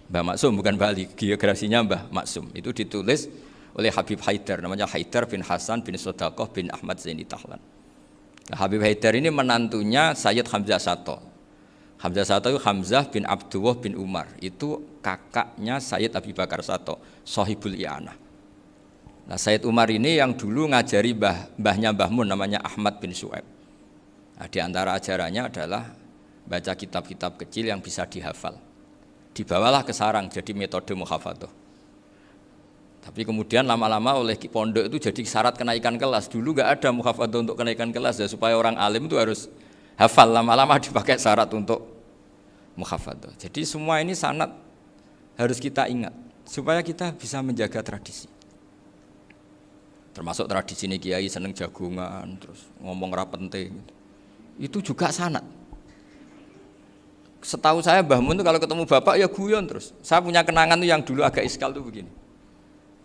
[SPEAKER 4] Mbah Maksum bukan Bali, biografinya Mbah Maksum itu ditulis oleh Habib Haidar, namanya Haidar bin Hasan bin Sodaqoh bin Ahmad Zaini Dahlan. Nah, Habib Haidar ini menantunya Sayyid Hamzah Sato. Hamzah Sato itu Hamzah bin Abdullah bin Umar, itu kakaknya Sayyid Abi Bakar Sato, Sohibul I'anah. Nah, Sayyid Umar ini yang dulu ngajari mbahnya Mbah Mun namanya Ahmad bin Su'aib. Nah, di antara ajarannya adalah baca kitab-kitab kecil yang bisa dihafal. Dibawalah ke sarang jadi metode muhafadzah. Tapi kemudian lama-lama oleh pondok itu jadi syarat kenaikan kelas. Dulu nggak ada muhafadzah untuk kenaikan kelas ya, supaya orang alim itu harus hafal, lama-lama dipakai syarat untuk muhafadzah. Jadi semua ini sanad harus kita ingat supaya kita bisa menjaga tradisi. Termasuk tradisi ini kiai seneng jagungan, terus ngomong ra penting. Itu juga sanad. Setahu saya Mbah Mun itu kalau ketemu bapak ya guyon terus. Saya punya kenangan tuh yang dulu agak iskal tuh begini.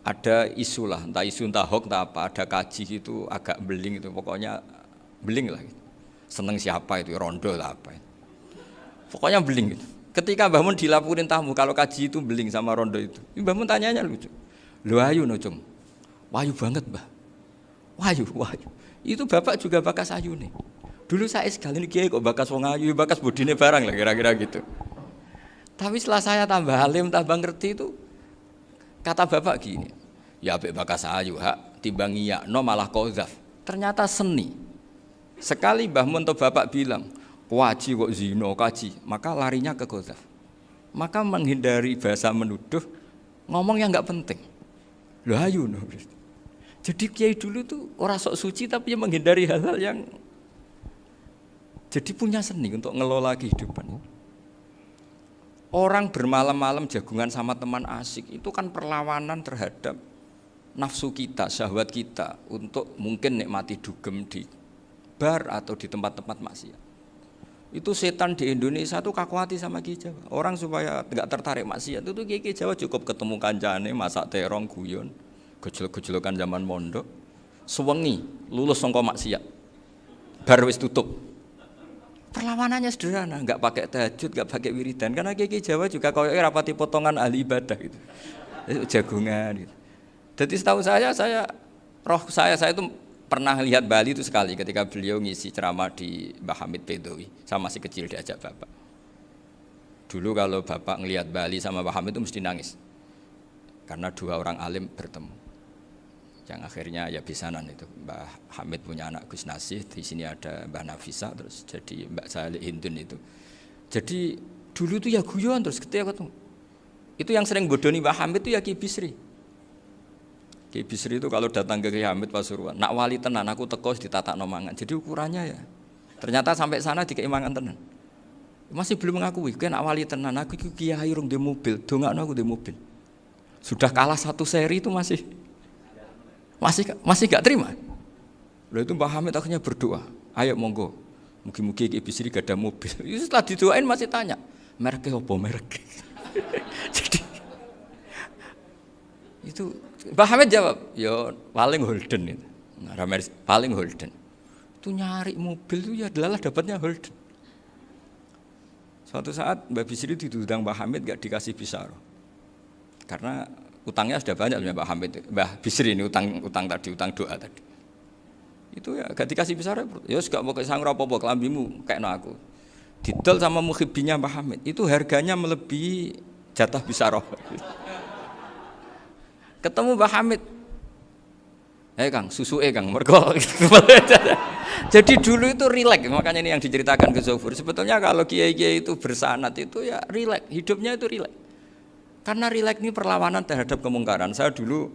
[SPEAKER 4] Ada isu lah, entah isu entah hoax entah apa, ada kaji itu agak beling itu, pokoknya beling lah gitu. Seneng siapa itu, rondo lah apa itu. Pokoknya beling gitu. Ketika Mbah Mun dilaporin tamu kalau kaji itu beling sama rondo itu. Mbah Mun tanyanya lucu. Lho ayu no cung. Wayu banget Mbah. Wayu. Itu bapak juga bakas ayu nih. Dulu saya sekali ini kiai kok bakas wong ayu, bakas bodine barang lah kira-kira gitu. Tapi setelah saya tambah alim, tambah ngerti itu, kata bapak gini, ya apik bakas ayu hak, timbang ngiyakno malah qadzaf. Ternyata seni. Sekali Mbah Mun atau bapak bilang, kaji kok zina, kaji, maka larinya ke qadzaf. Maka menghindari bahasa menuduh, ngomong yang enggak penting. Lho ayu no. Jadi kiai dulu tuh orang sok suci tapi menghindari hal-hal yang jadi punya seni untuk ngelola kehidupan. Orang bermalam-malam jagungan sama teman asik itu kan perlawanan terhadap nafsu kita, syahwat kita untuk mungkin nikmati dugem di bar atau di tempat-tempat maksiat. Itu setan di Indonesia tuh kakuati sama Ki Jawa. Orang supaya nggak tertarik maksiat itu Ki Jawa cukup ketemu kancane masak terong guyon, gejolok-gejolokan zaman mondok, sewengi lulus sangka maksiat. Bar wis tutup. Perlawanannya sederhana, nggak pakai tahajud, nggak pakai wiridan. Karena Ki Jawa juga koyoke rapati potongan ahli ibadah gitu. Jagungan gitu. Jadi setahu saya itu pernah lihat Bali itu sekali ketika beliau ngisi ceramah di Mbah Hamid Bedowi. Saya masih kecil diajak bapak. Dulu kalau bapak ngelihat Bali sama Mbah Hamid itu mesti nangis. Karena dua orang alim bertemu. Yang akhirnya ya bisanan itu. Mbah Hamid punya anak Gus Nasih, di sini ada Mbah Nafisa, terus jadi Mbak Salih Hindun itu. Jadi dulu itu ya guyon terus ketika ketemu. Itu yang sering bodoni Mbah Hamid itu ya Ki Bisri. Ki Bisri itu kalau datang ke Ki Hamid Pasuruan, nak wali tenan aku teko ditatak nomangan. Jadi ukurannya ya. Ternyata sampai sana dikeimangan tenan. Masih belum mengakui, kan nak wali tenan aku iki kiai rung di mobil, dongakno aku di mobil. Sudah kalah satu seri itu masih gak terima. Lalu itu Mbah Hamid akhirnya berdoa, ayo monggo, mugi-mugi Ki Bisri gak ada mobil. Itu setelah didoain masih tanya, mereknya apa merek? Jadi itu Mbah Hamid jawab, ya paling Holden itu. Nah, paling Holden. Itu nyari mobil itu ya adalah dapatnya Holden. Suatu saat Mbah Bisri diundang Mbah Hamid gak dikasih bisaro. Karena utangnya sudah banyak Mbah Hamid. Mbah Bisri ini utang doa tadi. Itu ya gak dikasih bisaro. Ya gak mau kesang apa-apa kelambimu kayak aku. Didol sama muhibbinya Mbah Hamid. Itu harganya melebihi jatah bisaro. Ketemu Mbah Hamid, Kang, susu Kang, mergo. Jadi dulu itu rileks, makanya ini yang diceritakan ke Zofur. Sebetulnya kalau kiai-kiai itu bersanat itu ya rileks, hidupnya itu rileks. Karena rileks ini perlawanan terhadap kemungkaran. Saya dulu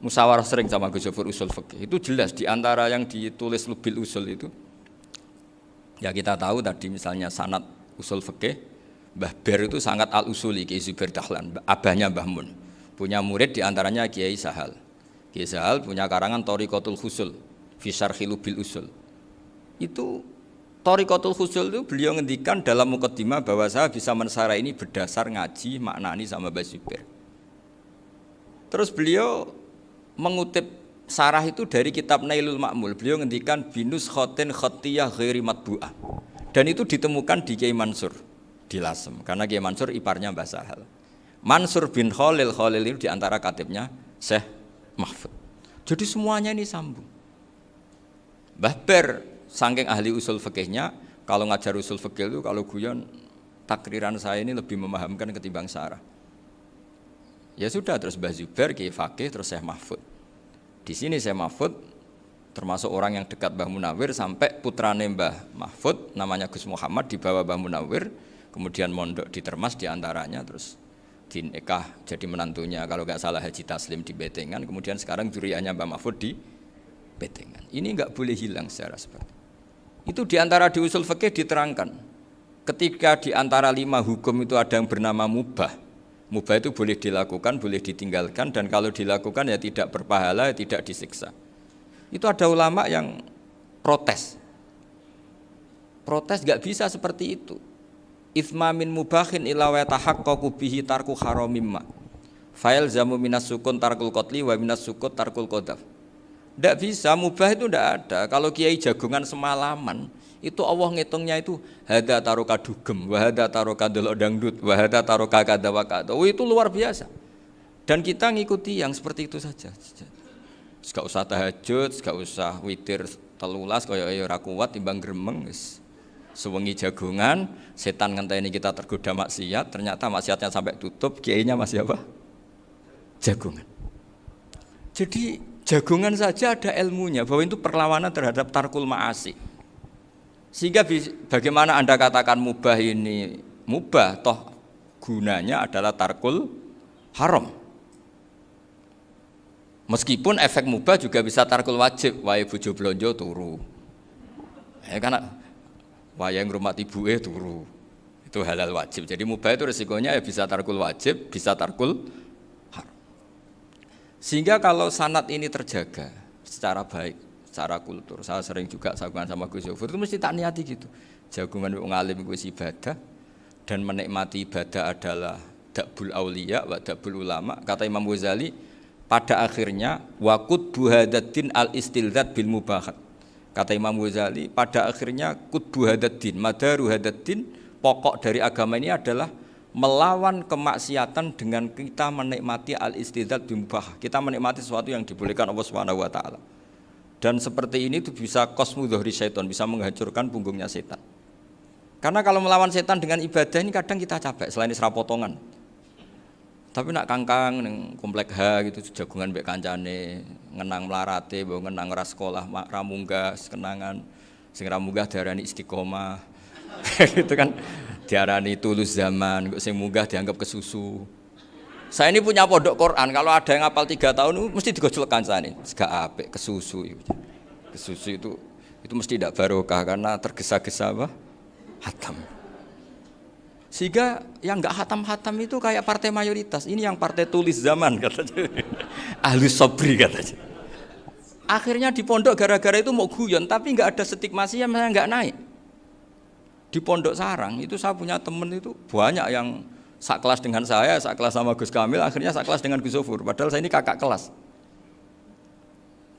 [SPEAKER 4] musyawarah sering sama Gus Zofur usul fikih. Itu jelas di antara yang ditulis Lubil Usul itu. Ya kita tahu tadi misalnya sanad usul fikih, Mbah Ber itu sangat al-usuli Kiai Zubair Dahlan, abahnya Mbah Mun. Punya murid diantaranya Kiai Sahal. Kiai Sahal punya karangan Thariqatul Husul fi Syarhi Lubil Usul. Itu Thariqatul Husul itu beliau ngendikan dalam mukaddimah bahwa saya bisa mensarah ini berdasar ngaji maknani sama Mbah Zubair. Terus beliau mengutip sarah itu dari kitab Nailul Ma'mul. Beliau ngendikan binus khotin khotiyah ghairi matbu'ah. Dan itu ditemukan di Kiai Mansur di Lasem. Karena Kiai Mansur iparnya Mbah Sahal. Mansur bin Khalil itu diantara katibnya Syekh Mahfud. Jadi semuanya ini sambung. Mbah Ber, saking ahli usul fikihnya, kalau ngajar usul fikih itu kalau guyon, takriran saya ini lebih memahamkan ketimbang sarah. Ya sudah, terus Mbah Zubair, Kiai Fakih, terus Syekh Mahfud. Di sini Syekh Mahfud termasuk orang yang dekat Mbah Munawir sampai putrane Mbah Mahfud, namanya Gus Muhammad, dibawa Mbah Munawir, kemudian mondok di Termas diantaranya, terus dinikah jadi menantunya kalau nggak salah Haji Taslim di Betengan, kemudian sekarang juriannya Mbah Mahfud di Betengan. Ini nggak boleh hilang secara seperti itu. Diantara di usul fikih diterangkan ketika diantara 5 hukum itu ada yang bernama mubah. Mubah itu boleh dilakukan, boleh ditinggalkan, dan kalau dilakukan ya tidak berpahala, tidak disiksa. Itu ada ulama yang protes nggak bisa seperti itu. Ithma min mubahin ila wa tahaqqaqu bihi tarku haramimma. Fail zamu minas sukun tarkul qatli wa minas sukut tarkul qadaf. Tidak bisa, mubah itu tidak ada. Kalau kiai jagungan semalaman, itu Allah ngitungnya itu hada taroka dugem, wa hada taroka delok dangdut, wa hada taroka kada wa kada. Oh, itu luar biasa. Dan kita ngikuti yang seperti itu saja. Gak usah tahajud, gak usah witir telulas kaya ora kuat timbang gremeng wis. Sewengi jagungan, setan ngenteni kita tergoda maksiat, ternyata maksiatnya sampai tutup, kiainya masih apa? Jagungan. Jadi jagungan saja ada ilmunya, bahwa itu perlawanan terhadap tarkul ma'asi. Sehingga bagaimana Anda katakan mubah ini mubah, toh gunanya adalah tarkul haram. Meskipun efek mubah juga bisa tarkul wajib, wae bojo blonjo turu. Karena wayang rumah ibuke turu. Itu halal wajib. Jadi mubah itu resikonya ya bisa tarkul wajib, bisa tarkul haram. Sehingga kalau sanad ini terjaga secara baik, secara kultur. Saya sering juga jagungan sama Gus Yofur itu mesti tak niati gitu. Jagungan wong alim iku ibadah dan menikmati ibadah adalah dabul auliya wa dabul ulama. Kata Imam Ghazali pada akhirnya waqud buhadaddin al-istilzat bil mubahat. Kata Imam Ghazali pada akhirnya qutbu hadaddin, madaru hadaddin, pokok dari agama ini adalah melawan kemaksiatan dengan kita menikmati al-istizat bimubah. Kita menikmati sesuatu yang dibolehkan Allah Subhanahu wa taala. Dan seperti ini itu bisa qasmu dhuhri syaitan, bisa menghancurkan punggungnya setan. Karena kalau melawan setan dengan ibadah ini kadang kita capek selain isra potongan. Tapi nak kangkang ning komplek H gitu jagungan mbek kancane, ngenang melarate, mbok ngenang ora sekolah, ra munggah kenangan. Sing ra munggah diarani istiqomah. Gitu kan. Diarani tulus zaman, kok sing munggah dianggap kesusu. Saya ini punya pondok Quran, kalau ada yang hafal 3 tahun mesti digojlok kancane, gak apik kesusu itu. Kesusu itu mesti tidak barokah karena tergesa-gesa apa? Hatam. Sehingga yang enggak hatam-hatam itu kayak partai mayoritas. Ini yang partai tulis zaman katanya. Ahlus sabri katanya. Akhirnya di pondok gara-gara itu mau guyon tapi enggak ada stigmasi yang enggak naik. Di Pondok Sarang itu saya punya temen itu banyak yang sekelas dengan saya, sekelas sama Gus Kamil, akhirnya sekelas dengan Gus Yofur. Padahal saya ini kakak kelas.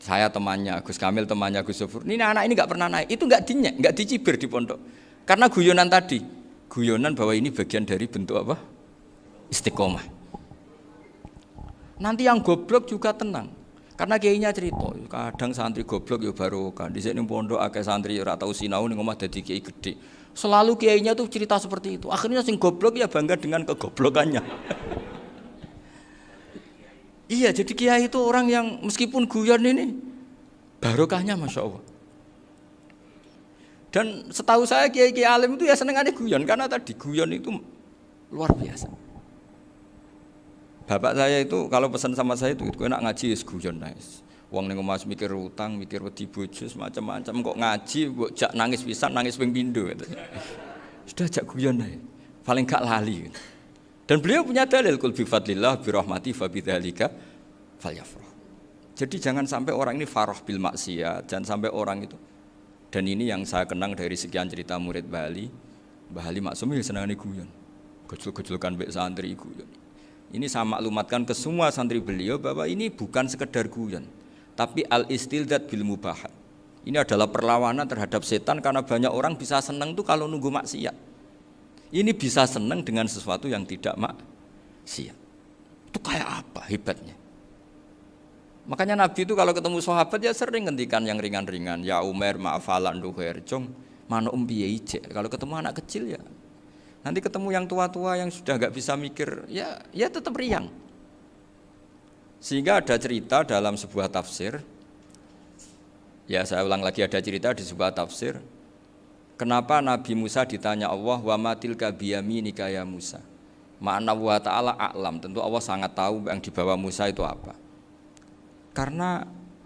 [SPEAKER 4] Saya temannya, Gus Kamil temannya Gus Yofur. Ini anak ini nggak pernah naik, itu nggak dinyek, nggak dicibir di pondok. Karena guyonan tadi, guyonan bahwa ini bagian dari bentuk apa? Istiqomah. Nanti yang goblok juga tenang. Karena kiainya cerita, kadang santri goblok ya barokah. Di sini pondok akeh santri ora tau sinau ning omah dadi kiai gede. Selalu kiainya tuh cerita seperti itu. Akhirnya sing goblok ya bangga dengan kegoblokannya. Iya, jadi kiai itu orang yang meskipun guyon ini barokahnya Masya Allah. Dan setahu saya kiai-kiai alim itu ya senengannya guyon karena tadi guyon itu luar biasa. Bapak saya itu kalau pesan sama saya itu enak ngaji wis guyon nice. Wong ning omah mikir utang, mikir wedi bojo macam-macam kok ngaji mbok jak nangis pisan, nangis ping pindho gitu. Sudah jak guyon ae. Paling gak lali. Gitu. Dan beliau punya dalil kul bi fadlillah bi rahmati fa bidzalika falyafrah. Jadi jangan sampai orang ini farah bil maksiat, jangan sampai orang itu. Dan ini yang saya kenang dari sekian cerita murid Bali. Mbah Ali Maksum ya senengane guyon. Gejol-gejolkan mbek santri guyon. Ini saya maklumatkan ke semua santri beliau bahwa ini bukan sekedar guyon. Tapi al-istilzat bil mubahat. Ini adalah perlawanan terhadap setan karena banyak orang bisa senang tuh kalau nunggu maksiat. Ini bisa senang dengan sesuatu yang tidak maksiat. Itu kayak apa hebatnya? Makanya Nabi itu kalau ketemu sahabat ya sering ngendikan yang ringan-ringan. Ya Umar ma'afalan duher jong mana piye ije. Kalau ketemu anak kecil ya. Nanti ketemu yang tua-tua yang sudah enggak bisa mikir ya tetap riang. Sehingga ada cerita dalam sebuah tafsir. Ya saya ulang lagi ada cerita di sebuah tafsir. Kenapa Nabi Musa ditanya Allah wa matilka biyaminika ya Musa. Ma'ana wa ta'ala a'lam. Tentu Allah sangat tahu yang dibawa Musa itu apa. Karena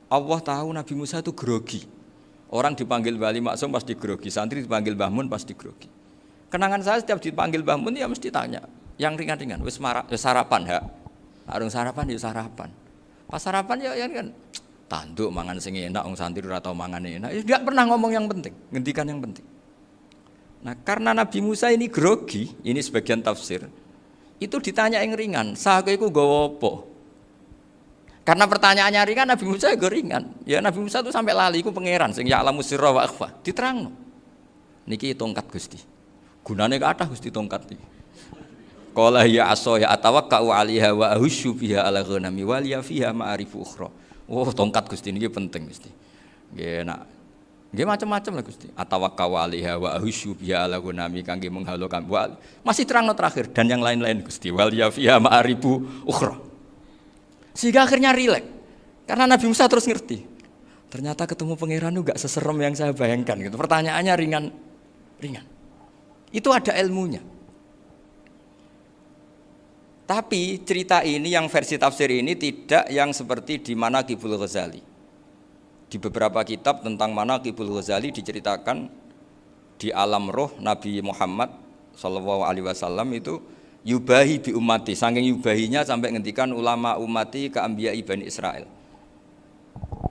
[SPEAKER 4] Allah tahu Nabi Musa itu grogi. Orang dipanggil Wali Maksum pasti grogi. Santri dipanggil Mbah Mun pasti grogi. Kenangan saya setiap dipanggil Mbah Mun ya mesti tanya. Yang ringan-ringan. Wis sarapan ha. Arung sarapan ya sarapan. Pas sarapan ya kan tanduk mangan sing enak wong santri ora tau mangan enak. Ya enggak pernah ngomong yang penting, ngendikan yang penting. Nah, karena Nabi Musa ini grogi, ini sebagian tafsir. Itu ditanya yang ringan, "Sakowe iku nggawa apa?" Karena pertanyaannya ringan, Nabi Musa juga ringan. Ya Nabi Musa itu sampai lali iku pangeran sing ya'lamu sirra wa akhfa. Diterangno. Niki tongkat Gusti. Gunane kathah Gusti tongkat iki. Qala ya aso ya atawakkau 'alaiha wa ahusyu biha 'ala ghanami wal ya fiha ma'arifu ukhra. Oh, tongkat Gusti niki penting Gusti. Nggih nak. Nggih macam-macam lah Gusti. Atawakkau 'alaiha wa ahusyu biha 'ala ghanami kangge menghalo kambal. Masih terangno terakhir dan yang lain-lain Gusti. Wal ya fiha ma'arifu ukhra. Sehingga akhirnya rileks. Karena Nabi Musa terus ngerti. Ternyata ketemu pangeran itu enggak seserem yang saya bayangkan gitu. Pertanyaannya ringan. Itu ada ilmunya. Tapi cerita ini yang versi tafsir ini tidak yang seperti di Manaqibul Ghazali. Di beberapa kitab tentang Manaqibul Ghazali diceritakan di alam roh Nabi Muhammad SAW itu yubahi bi ummati. Saking yubahinya sampai ngendikan ulama ummati ke anbiya Bani Israel.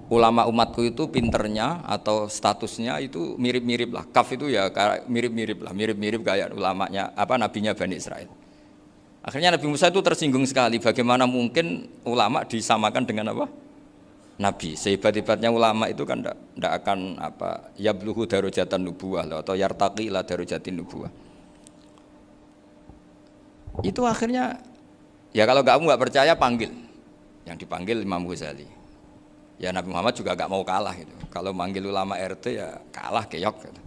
[SPEAKER 4] ulama umatku itu pinternya atau statusnya itu mirip-mirip lah. Kaf itu ya mirip-mirip lah, mirip-mirip kayak ulamanya nabinya Bani Israel. Akhirnya Nabi Musa itu tersinggung sekali, bagaimana mungkin ulama disamakan dengan apa? Nabi. Sehebat-hebatnya ulama itu kan tidak akan yabluhu darajatan nubuwah atau yartaqi ila darajatin nubuwah. Itu akhirnya ya kalau kamu nggak percaya panggil. Yang dipanggil Imam Ghazali. Ya Nabi Muhammad juga nggak mau kalah gitu. Kalau manggil ulama RT ya kalah keok gitu.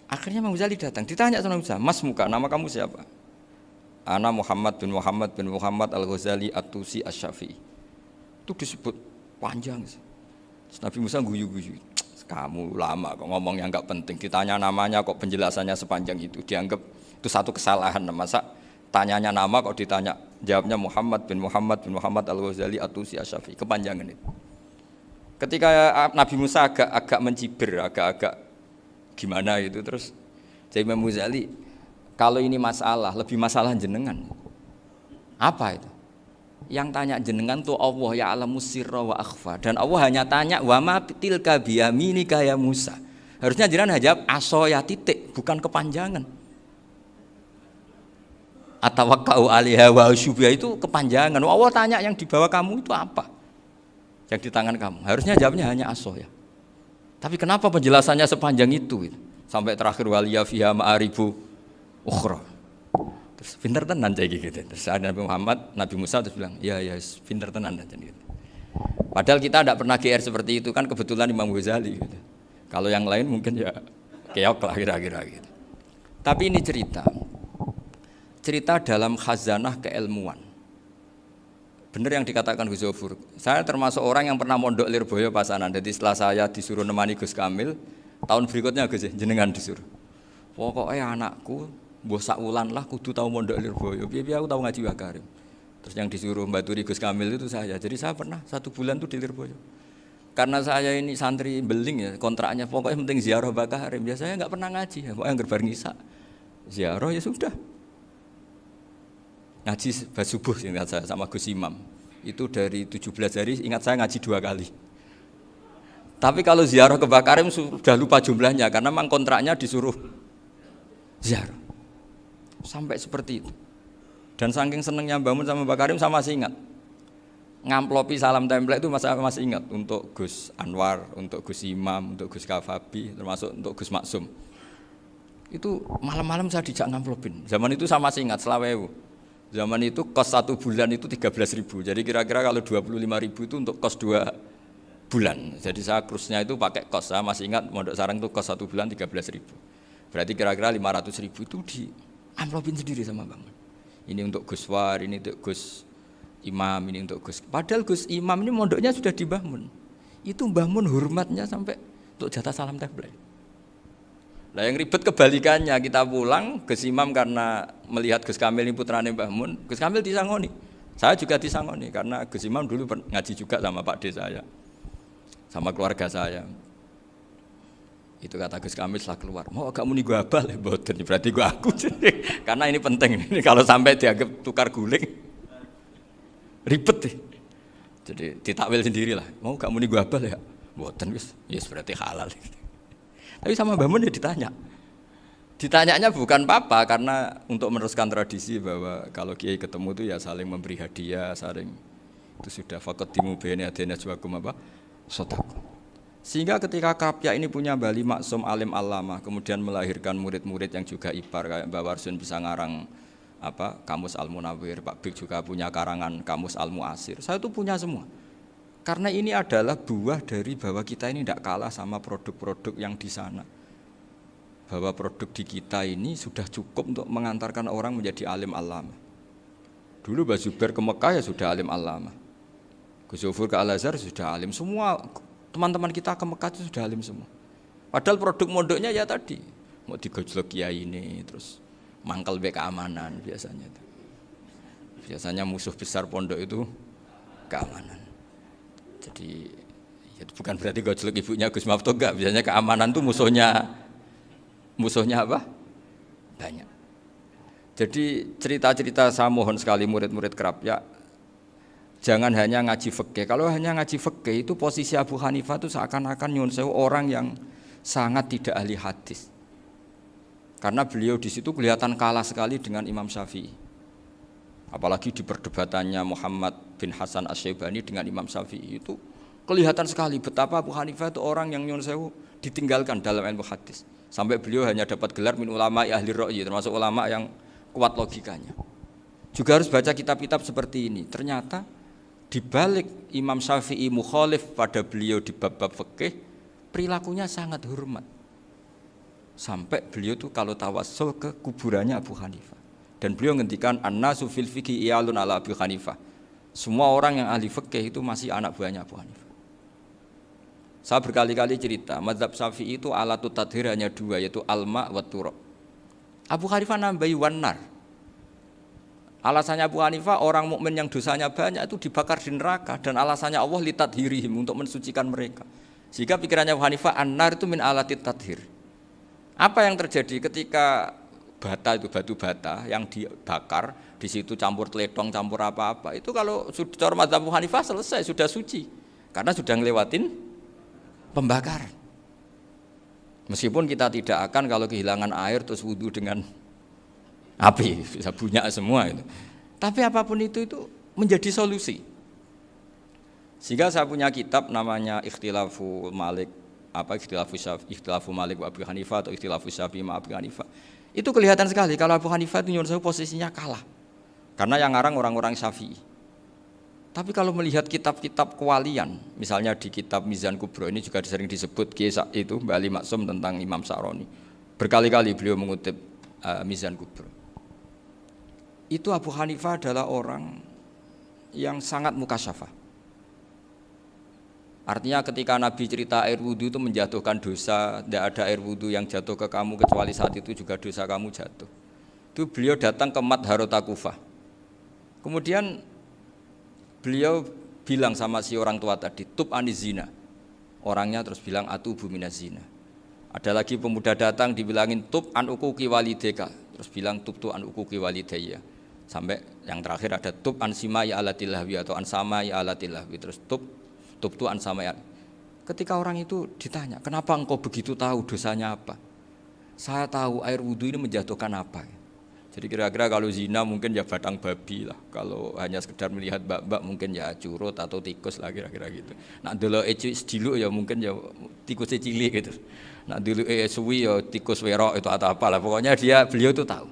[SPEAKER 4] Akhirnya Imam Ghazali datang, ditanya sama Musa, "Mas muka, nama kamu siapa?" "Ana Muhammad bin Muhammad Al-Ghazali At-Tusi Asy-Syafi'i." Itu disebut panjang. Terus Nabi Musa guyu-guyu. "Kamu ulama kok ngomong yang nggak penting, ditanya namanya kok penjelasannya sepanjang itu, dianggap itu satu kesalahan. Masa tanyanya nama kok ditanya jawabnya Muhammad bin Muhammad Al-Ghazali At-Tusi Asy-Syafi'i, kepanjangan itu." Ketika Nabi Musa agak mencibir, agak gimana itu, terus jadi Imam Ghazali, kalau ini masalah, lebih masalah jenengan. Apa itu? Yang tanya jenengan tuh Allah ya alamus sirra wa akhfa, dan Allah hanya tanya wa ma tilka biyaminika ya Musa. Harusnya jenengan jawab asoya titik, bukan kepanjangan. Atawakkau 'alaiha wa usybiha itu kepanjangan. Allah tanya yang di bawah kamu itu apa? Yang di tangan kamu. Harusnya jawabnya hanya asoya. Tapi kenapa penjelasannya sepanjang itu? Sampai terakhir waliya fiha ma'aribu ukhra. Terus pinter tenan kayak gitu. Terus ada Nabi Musa terus bilang, ya pinter tenan aja gitu. Padahal kita tidak pernah GR seperti itu kan, kebetulan Imam Ghazali gitu. Kalau yang lain mungkin ya keok lah kira-kira gitu. Tapi ini cerita dalam khazanah keilmuan. Benar yang dikatakan Gus Zofur. Saya termasuk orang yang pernah mondok Lirboyo Pasanan. Jadi setelah saya disuruh nemani Gus Kamil, tahun berikutnya Gus jenengan disuruh. Pokoknya anakku mbah sak wulan lah kudu tahu mondok Lirboyo. Piye aku tahu ngaji Wakarim. Terus yang disuruh mbaturi Gus Kamil itu saya. Jadi saya pernah 1 bulan tuh di Lirboyo. Karena saya ini santri beling ya, kontraknya pokoknya penting ziarah Bakarim. Biasanya nggak pernah ngaji ya, pokoknya gerbar ngisa. Ziarah ya sudah. Ngaji subuh ingat saya sama Gus Imam. Itu dari 17 hari ingat saya ngaji 2 kali. Tapi kalau ziarah ke Bakarim sudah lupa jumlahnya karena memang kontraknya disuruh ziarah. Sampai seperti itu. Dan saking senengnya bangun sama Bakarim saya masih ingat. Ngamplopi salam template itu masih ingat untuk Gus Anwar, untuk Gus Imam, untuk Gus Kafabi, termasuk untuk Gus Maksum. Itu malam-malam saya dijak ngamplopin. Zaman itu saya masih ingat selawewu. Zaman itu kos 1 bulan itu 13.000. Jadi kira-kira kalau 25.000 itu untuk kos 2 bulan. Jadi saya krusnya itu pakai kos. Saya masih ingat Mondok Sarang itu kos 1 bulan 13.000. Berarti kira-kira 500.000 itu di amplopin sendiri sama Bangun. Ini untuk Gus War, ini untuk Gus Imam, ini untuk Gus. Padahal Gus Imam ini mondoknya sudah di Mbah Mun. Itu Mbah Mun hormatnya sampai untuk jatah salam template. Nah yang ribet kebalikannya, kita pulang Gus Imam karena melihat Gus Kamil ini putrane Mbah Mun, Gus Kamil disangoni. Saya juga disangoni karena Gus Imam dulu ngaji juga sama Pak D saya, sama keluarga saya. Itu kata Gus Kamil setelah keluar, mau agak muni gua abal ya, boten berarti gua aku. Karena ini penting, ini kalau sampai dianggap tukar guling, ribet deh. Jadi ditakwil sendirilah, mau agak muni gua abal ya, boten yes berarti halal. Tapi sama Mbah Mun ya ditanya. Ditanyanya bukan apa karena untuk meneruskan tradisi bahwa kalau kiai ketemu itu ya saling memberi hadiah, saling itu sudah faqaddimu baina yadayna najwakum sedekah. Sehingga ketika Krapyak ini punya Bali Maksum alim allamah, kemudian melahirkan murid-murid yang juga ipar kayak Mbah Warsun bisa ngarang Kamus Al-Munawwir, Pak Bik juga punya karangan Kamus Al-Mu'asir. Saya itu punya semua. Karena ini adalah buah dari bahwa kita ini tidak kalah sama produk-produk yang di sana. Bahwa produk di kita ini sudah cukup untuk mengantarkan orang menjadi alim allamah. Dulu Mbah Zubair ke Mekah ya sudah alim allamah. Gus Zofur ke Al-Azhar sudah alim. Semua teman-teman kita ke Mekah itu sudah alim semua. Padahal produk mondoknya ya tadi. Mau digojlok kiai ini, terus mangkel be keamanan biasanya. Biasanya musuh besar pondok itu keamanan. Jadi ya bukan berarti gojlok ibunya Gus Maftuh enggak, biasanya keamanan tuh musuhnya apa? Banyak. Jadi cerita-cerita saya mohon sekali murid-murid Krapyak Jangan hanya ngaji fikih. Kalau hanya ngaji fikih itu posisi Abu Hanifah itu seakan-akan nyuwun sewu orang yang sangat tidak ahli hadis. Karena beliau di situ kelihatan kalah sekali dengan Imam Syafi'i. Apalagi di perdebatannya Muhammad bin Hasan Asy-Syaibani dengan Imam Syafi'i itu kelihatan sekali betapa Abu Hanifah itu orang yang nyuwun sewu ditinggalkan dalam ilmu hadis. Sampai beliau hanya dapat gelar min ulama ahli ra'yi, termasuk ulama yang kuat logikanya. Juga harus baca kitab-kitab seperti ini. Ternyata di balik Imam Syafi'i mukhalif pada beliau di bab-bab fikih, perilakunya sangat hormat. Sampai beliau tuh kalau tawassul ke kuburannya Abu Hanifah. Dan beliau ngendikan an-nasu fil fiqhi iyalun ala Abu Hanifah. Semua orang yang ahli fikih itu masih anak buahnya Abu Hanifah. Saya berkali-kali cerita, mazhab Syafi'i itu alatut tadhir hanya dua, yaitu alma wa turab. Abu Hanifah nambahi wanar. Alasannya Abu Hanifah orang mukmin yang dosanya banyak itu dibakar di neraka, dan alasannya Allah litadhirihim, untuk mensucikan mereka. Sehingga pikirannya Abu Hanifah an-nar itu min alatit tadhir. Apa yang terjadi ketika bata itu batu bata yang dibakar, di situ campur teledong, campur apa-apa, itu kalau sudah mazhab Abu Hanifah selesai, sudah suci. Karena sudah ngelewatin pembakaran. Meskipun kita tidak akan kalau kehilangan air terus wudu dengan api, bisa bunyak semua itu. Tapi apapun itu menjadi solusi. Sehingga saya punya kitab namanya Ikhtilafu Malik, Ikhtilafu Malik wa Abu Hanifah atau Ikhtilafu Syafi'i ma Abu Hanifah. Itu kelihatan sekali kalau Abu Hanifah itu nyuwun sewu posisinya kalah. Karena yang ngarang orang-orang Syafi'i. Tapi kalau melihat kitab-kitab kewalian, misalnya di kitab Mizan Kubro ini juga sering disebut kisah itu Mbak Ali Maksum tentang Imam Sa'roni. Berkali-kali beliau mengutip Mizan Kubro. Itu Abu Hanifah adalah orang yang sangat mukasyafah. Artinya ketika Nabi cerita air wudhu itu menjatuhkan dosa, tidak ada air wudhu yang jatuh ke kamu kecuali saat itu juga dosa kamu jatuh. Itu beliau datang ke Madharota Kufah. Kemudian beliau bilang sama si orang tua tadi, tub aniz zina. Orangnya terus bilang atubu minaz zina. Ada lagi pemuda datang dibilangin tub an uquqi walidayka, terus bilang tub tu an uquqi walidayya. Sampai yang terakhir ada tub an simai alatilahwi atau an samai alatilahwi, terus tub tu an samai. Ketika orang itu ditanya, kenapa engkau begitu tahu dosanya apa? Saya tahu air wudhu ini menjatuhkan apa. Jadi kira-kira kalau zina mungkin ya batang babi lah, kalau hanya sekedar melihat bak-bak mungkin ya curut atau tikus lah kira-kira gitu. Nak dulu sediluk ya mungkin ya tikus cilik gitu. Nak dulu suwi ya tikus werok itu atau apalah, pokoknya beliau itu tahu.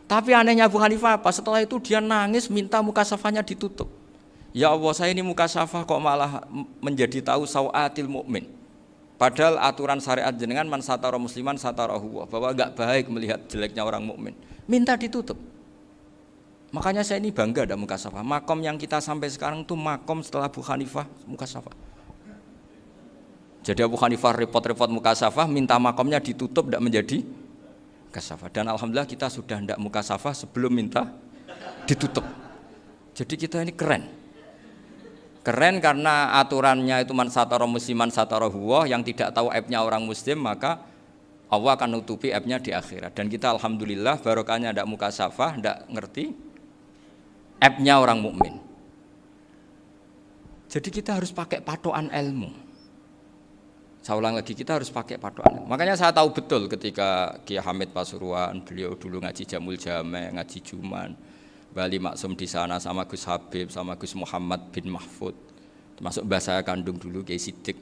[SPEAKER 4] Tapi anehnya Abu Hanifah apa? Setelah itu dia nangis minta mukasafahnya ditutup. Ya Allah, saya ini mukasafah kok malah menjadi tahu sawatil mukmin. Padahal aturan syariat jenengan man satara musliman satarahu, bahwa enggak baik melihat jeleknya orang mukmin. Minta ditutup. Makanya saya ini bangga ada mukasafah. Makom yang kita sampai sekarang itu makom setelah Abu Hanifah mukasafah. Jadi Abu Hanifah repot-repot mukasafah, minta makomnya ditutup, tidak menjadi mukasafah. Dan alhamdulillah kita sudah tidak mukasafah sebelum minta ditutup. Jadi kita ini keren. Keren karena aturannya itu man satara musliman satara huwa, yang tidak tahu aibnya orang muslim maka Allah akan nutupi aibnya di akhirat. Dan kita alhamdulillah barokahnya tidak mukasafah, tidak ngerti aibnya orang mukmin. Jadi kita harus pakai patokan ilmu. Saya ulang lagi, kita harus pakai patokan. Makanya saya tahu betul ketika Kiai Hamid Pasuruan, beliau dulu ngaji Jamul Jame, ngaji Juman, Bali Maksum di sana sama Gus Habib, sama Gus Muhammad bin Mahfud, termasuk mbah saya kandung dulu Kiai Sidik,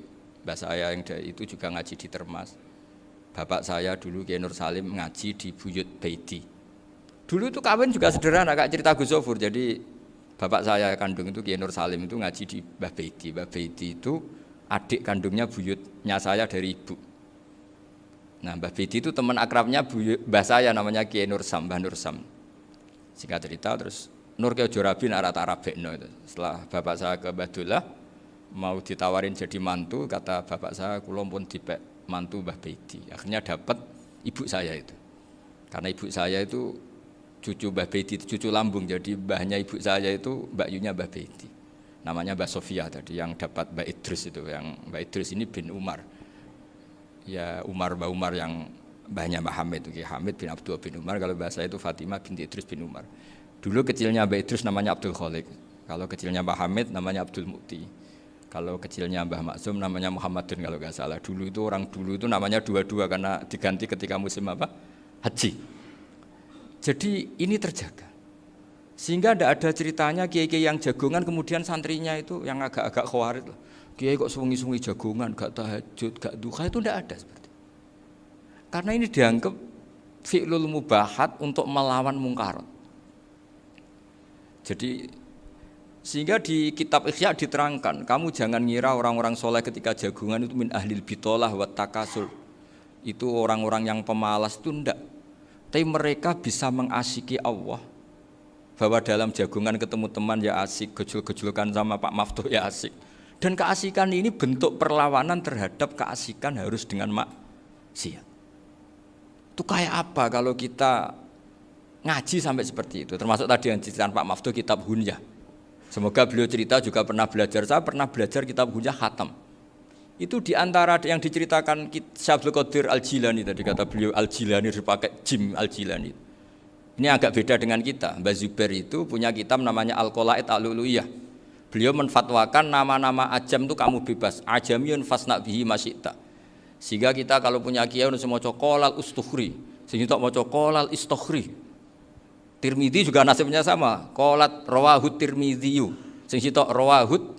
[SPEAKER 4] mbah saya yang itu juga ngaji di Termas. Bapak saya dulu Kiai Nur Salim ngaji di Buyut Baiti. Dulu itu kawin juga sederhana, kayak cerita Gus Zofur. Jadi bapak saya kandung itu Kiai Nur Salim itu ngaji di Mbah Baiti. Mbah Baiti itu adik kandungnya buyutnya saya dari ibu. Nah, Mbah Baiti itu teman akrabnya mbah saya namanya Kiai Nur Sam, Mbah Nur Sam. Singkat cerita terus Nur Kiai Jorabi Arabekno itu. Setelah bapak saya ke Badullah mau ditawarin jadi mantu, kata bapak saya kula pun dipek mantu Mbah Baiti. Akhirnya dapat ibu saya itu. Karena ibu saya itu cucu Mbah Baiti, cucu lambung. Jadi mbahnya ibu saya itu Mbak Yunya Mbah Baiti. Namanya Mbak Sofia tadi yang dapat Mbak Idris itu. Yang Mbak Idris ini bin Umar. Ya Mbak Umar yang mbahnya Mbak Hamid, Hamid bin Abdul bin Umar. Kalau bahasa itu Fatimah binti Idris bin Umar. Dulu kecilnya Mbak Idris namanya Abdul Khalik. Kalau kecilnya Mbah Hamid namanya Abdul Mukti. Kalau kecilnya Mbah Maksum namanya Muhammadun kalau nggak salah. Dulu itu orang dulu itu namanya dua-dua karena diganti ketika musim apa? Haji. Jadi ini terjaga. Sehingga tidak ada ceritanya kiai-kiai yang jagongan kemudian santrinya itu yang agak-agak khawatir. Kiai kok sungi-sungi jagongan, gak tahajud, gak duha, itu tidak ada seperti itu. Karena ini dianggap fi'lul mubahat untuk melawan mungkarat. Jadi sehingga di kitab Ihya diterangkan, kamu jangan ngira orang-orang soleh ketika jagongan itu min ahlil bitolah wa takasul. Itu orang-orang yang pemalas itu enggak. Tapi mereka bisa mengasyiki Allah. Bahwa dalam jagongan ketemu teman ya asik, gejul-gejulkan sama Pak Maftuh ya asik. Dan keasikan ini bentuk perlawanan terhadap keasikan harus dengan maksiat. Itu kayak apa kalau kita ngaji sampai seperti itu. Termasuk tadi yang diceritakan Pak Maftuh kitab Hunyah. Semoga beliau cerita juga pernah belajar. Saya pernah belajar kitab Hunyah khatam. Itu diantara yang diceritakan Syekh Abdul Qadir Al-Jilani tadi kata beliau Al-Jilani dipakai Jim Al-Jilani. Ini agak beda dengan kita. Mbah Zubair itu punya kitab namanya Al-Qalaid Al-Luluyah. Beliau menfatwakan nama-nama ajam itu kamu bebas. Ajamiyun fasna bihi masyita. Sehingga kita kalau punya kiai harus mau qolal ustukhri, sehingga mau qolal istukhri. Tirmidzi juga nasibnya sama. Qolat rawahut Tirmidziyu. Sehingga rawahut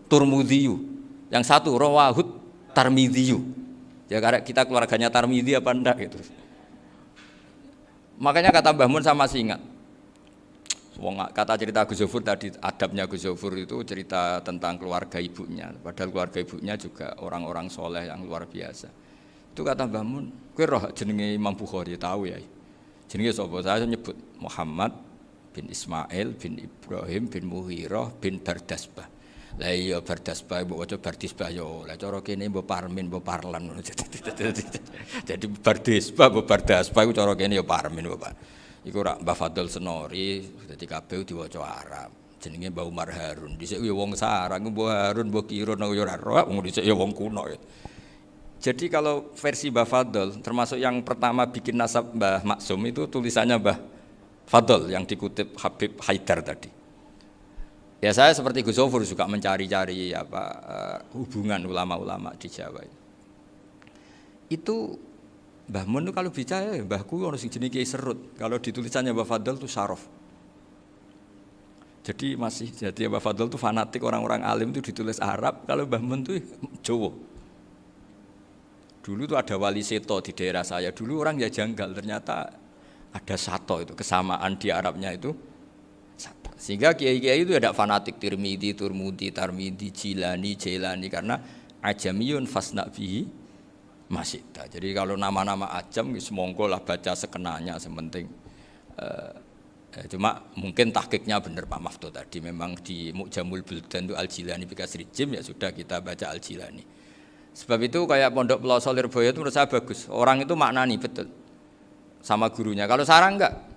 [SPEAKER 4] Turmudziyu. Yang satu rawahut Tarmidziyu. Ya karena kita keluarganya Tarmidzi apa enggak gitu. Makanya kata Mbah Mun sama masih ingat. Kata cerita Gus Zofur tadi, adabnya Gus Zofur itu cerita tentang keluarga ibunya. Padahal keluarga ibunya juga orang-orang soleh yang luar biasa. Itu kata Mbah Mun, kowe roh jenenge Imam Bukhari tahu ya. Jenenge sapa? Saya nyebut Muhammad bin Ismail bin Ibrahim bin Muhirah bin Bardasbah. Lah iya Bardasbah mbok waca Bardisbah yo. Lah cara kene mbok Parmin mbok Parlan. Jadi Bardisbah mbok Bardasbah iku cara kene yo Parmin mbok. Iku rak Mbah Fadl Senori, dadi kabeh diwaca Arab. Jenenge Mbah Umar Harun. Dhisik ya wong sarang, Mbah Harun, Mbah Kirun ya ora roh, wong dhisik ya wong kuno. Jadi kalau versi Mbah Fadl, termasuk yang pertama bikin nasab Mbah Maksum itu tulisannya Mbah Fadl yang dikutip Habib Haidar tadi. Ya saya seperti Gus Zofur juga mencari-cari hubungan ulama-ulama di Jawa. Itu Mbah Mun kalau bicara mbahku ono sing jenenge Kiai Serut. Kalau ditulisannya Mbah Fadl itu Sarof. Jadi Mbah Fadl itu fanatik orang-orang alim itu ditulis Arab, kalau Mbah Mun itu Jawa. Dulu itu ada wali seto di daerah saya. Dulu orang ya janggal, ternyata ada sato itu kesamaan di Arabnya itu. Sato. Sehingga kiai-kiai itu ada fanatik Tirmidzi, Turmudi, Tarmidi, Jilani, Jailani karena ajamiyun fasna bihi Masyita. Jadi kalau nama-nama ajam semonggo lah baca sekenanya sementing. Cuma mungkin tahqiqnya benar Pak Maftuh tadi memang di Mu'jamul Buldan itu Al-Jilani bikasri jim ya sudah kita baca Al-Jilani. Sebab itu kayak Pondok Pelosok Lirboyo itu menurut saya bagus. Orang itu maknani betul sama gurunya. Kalau sarang enggak.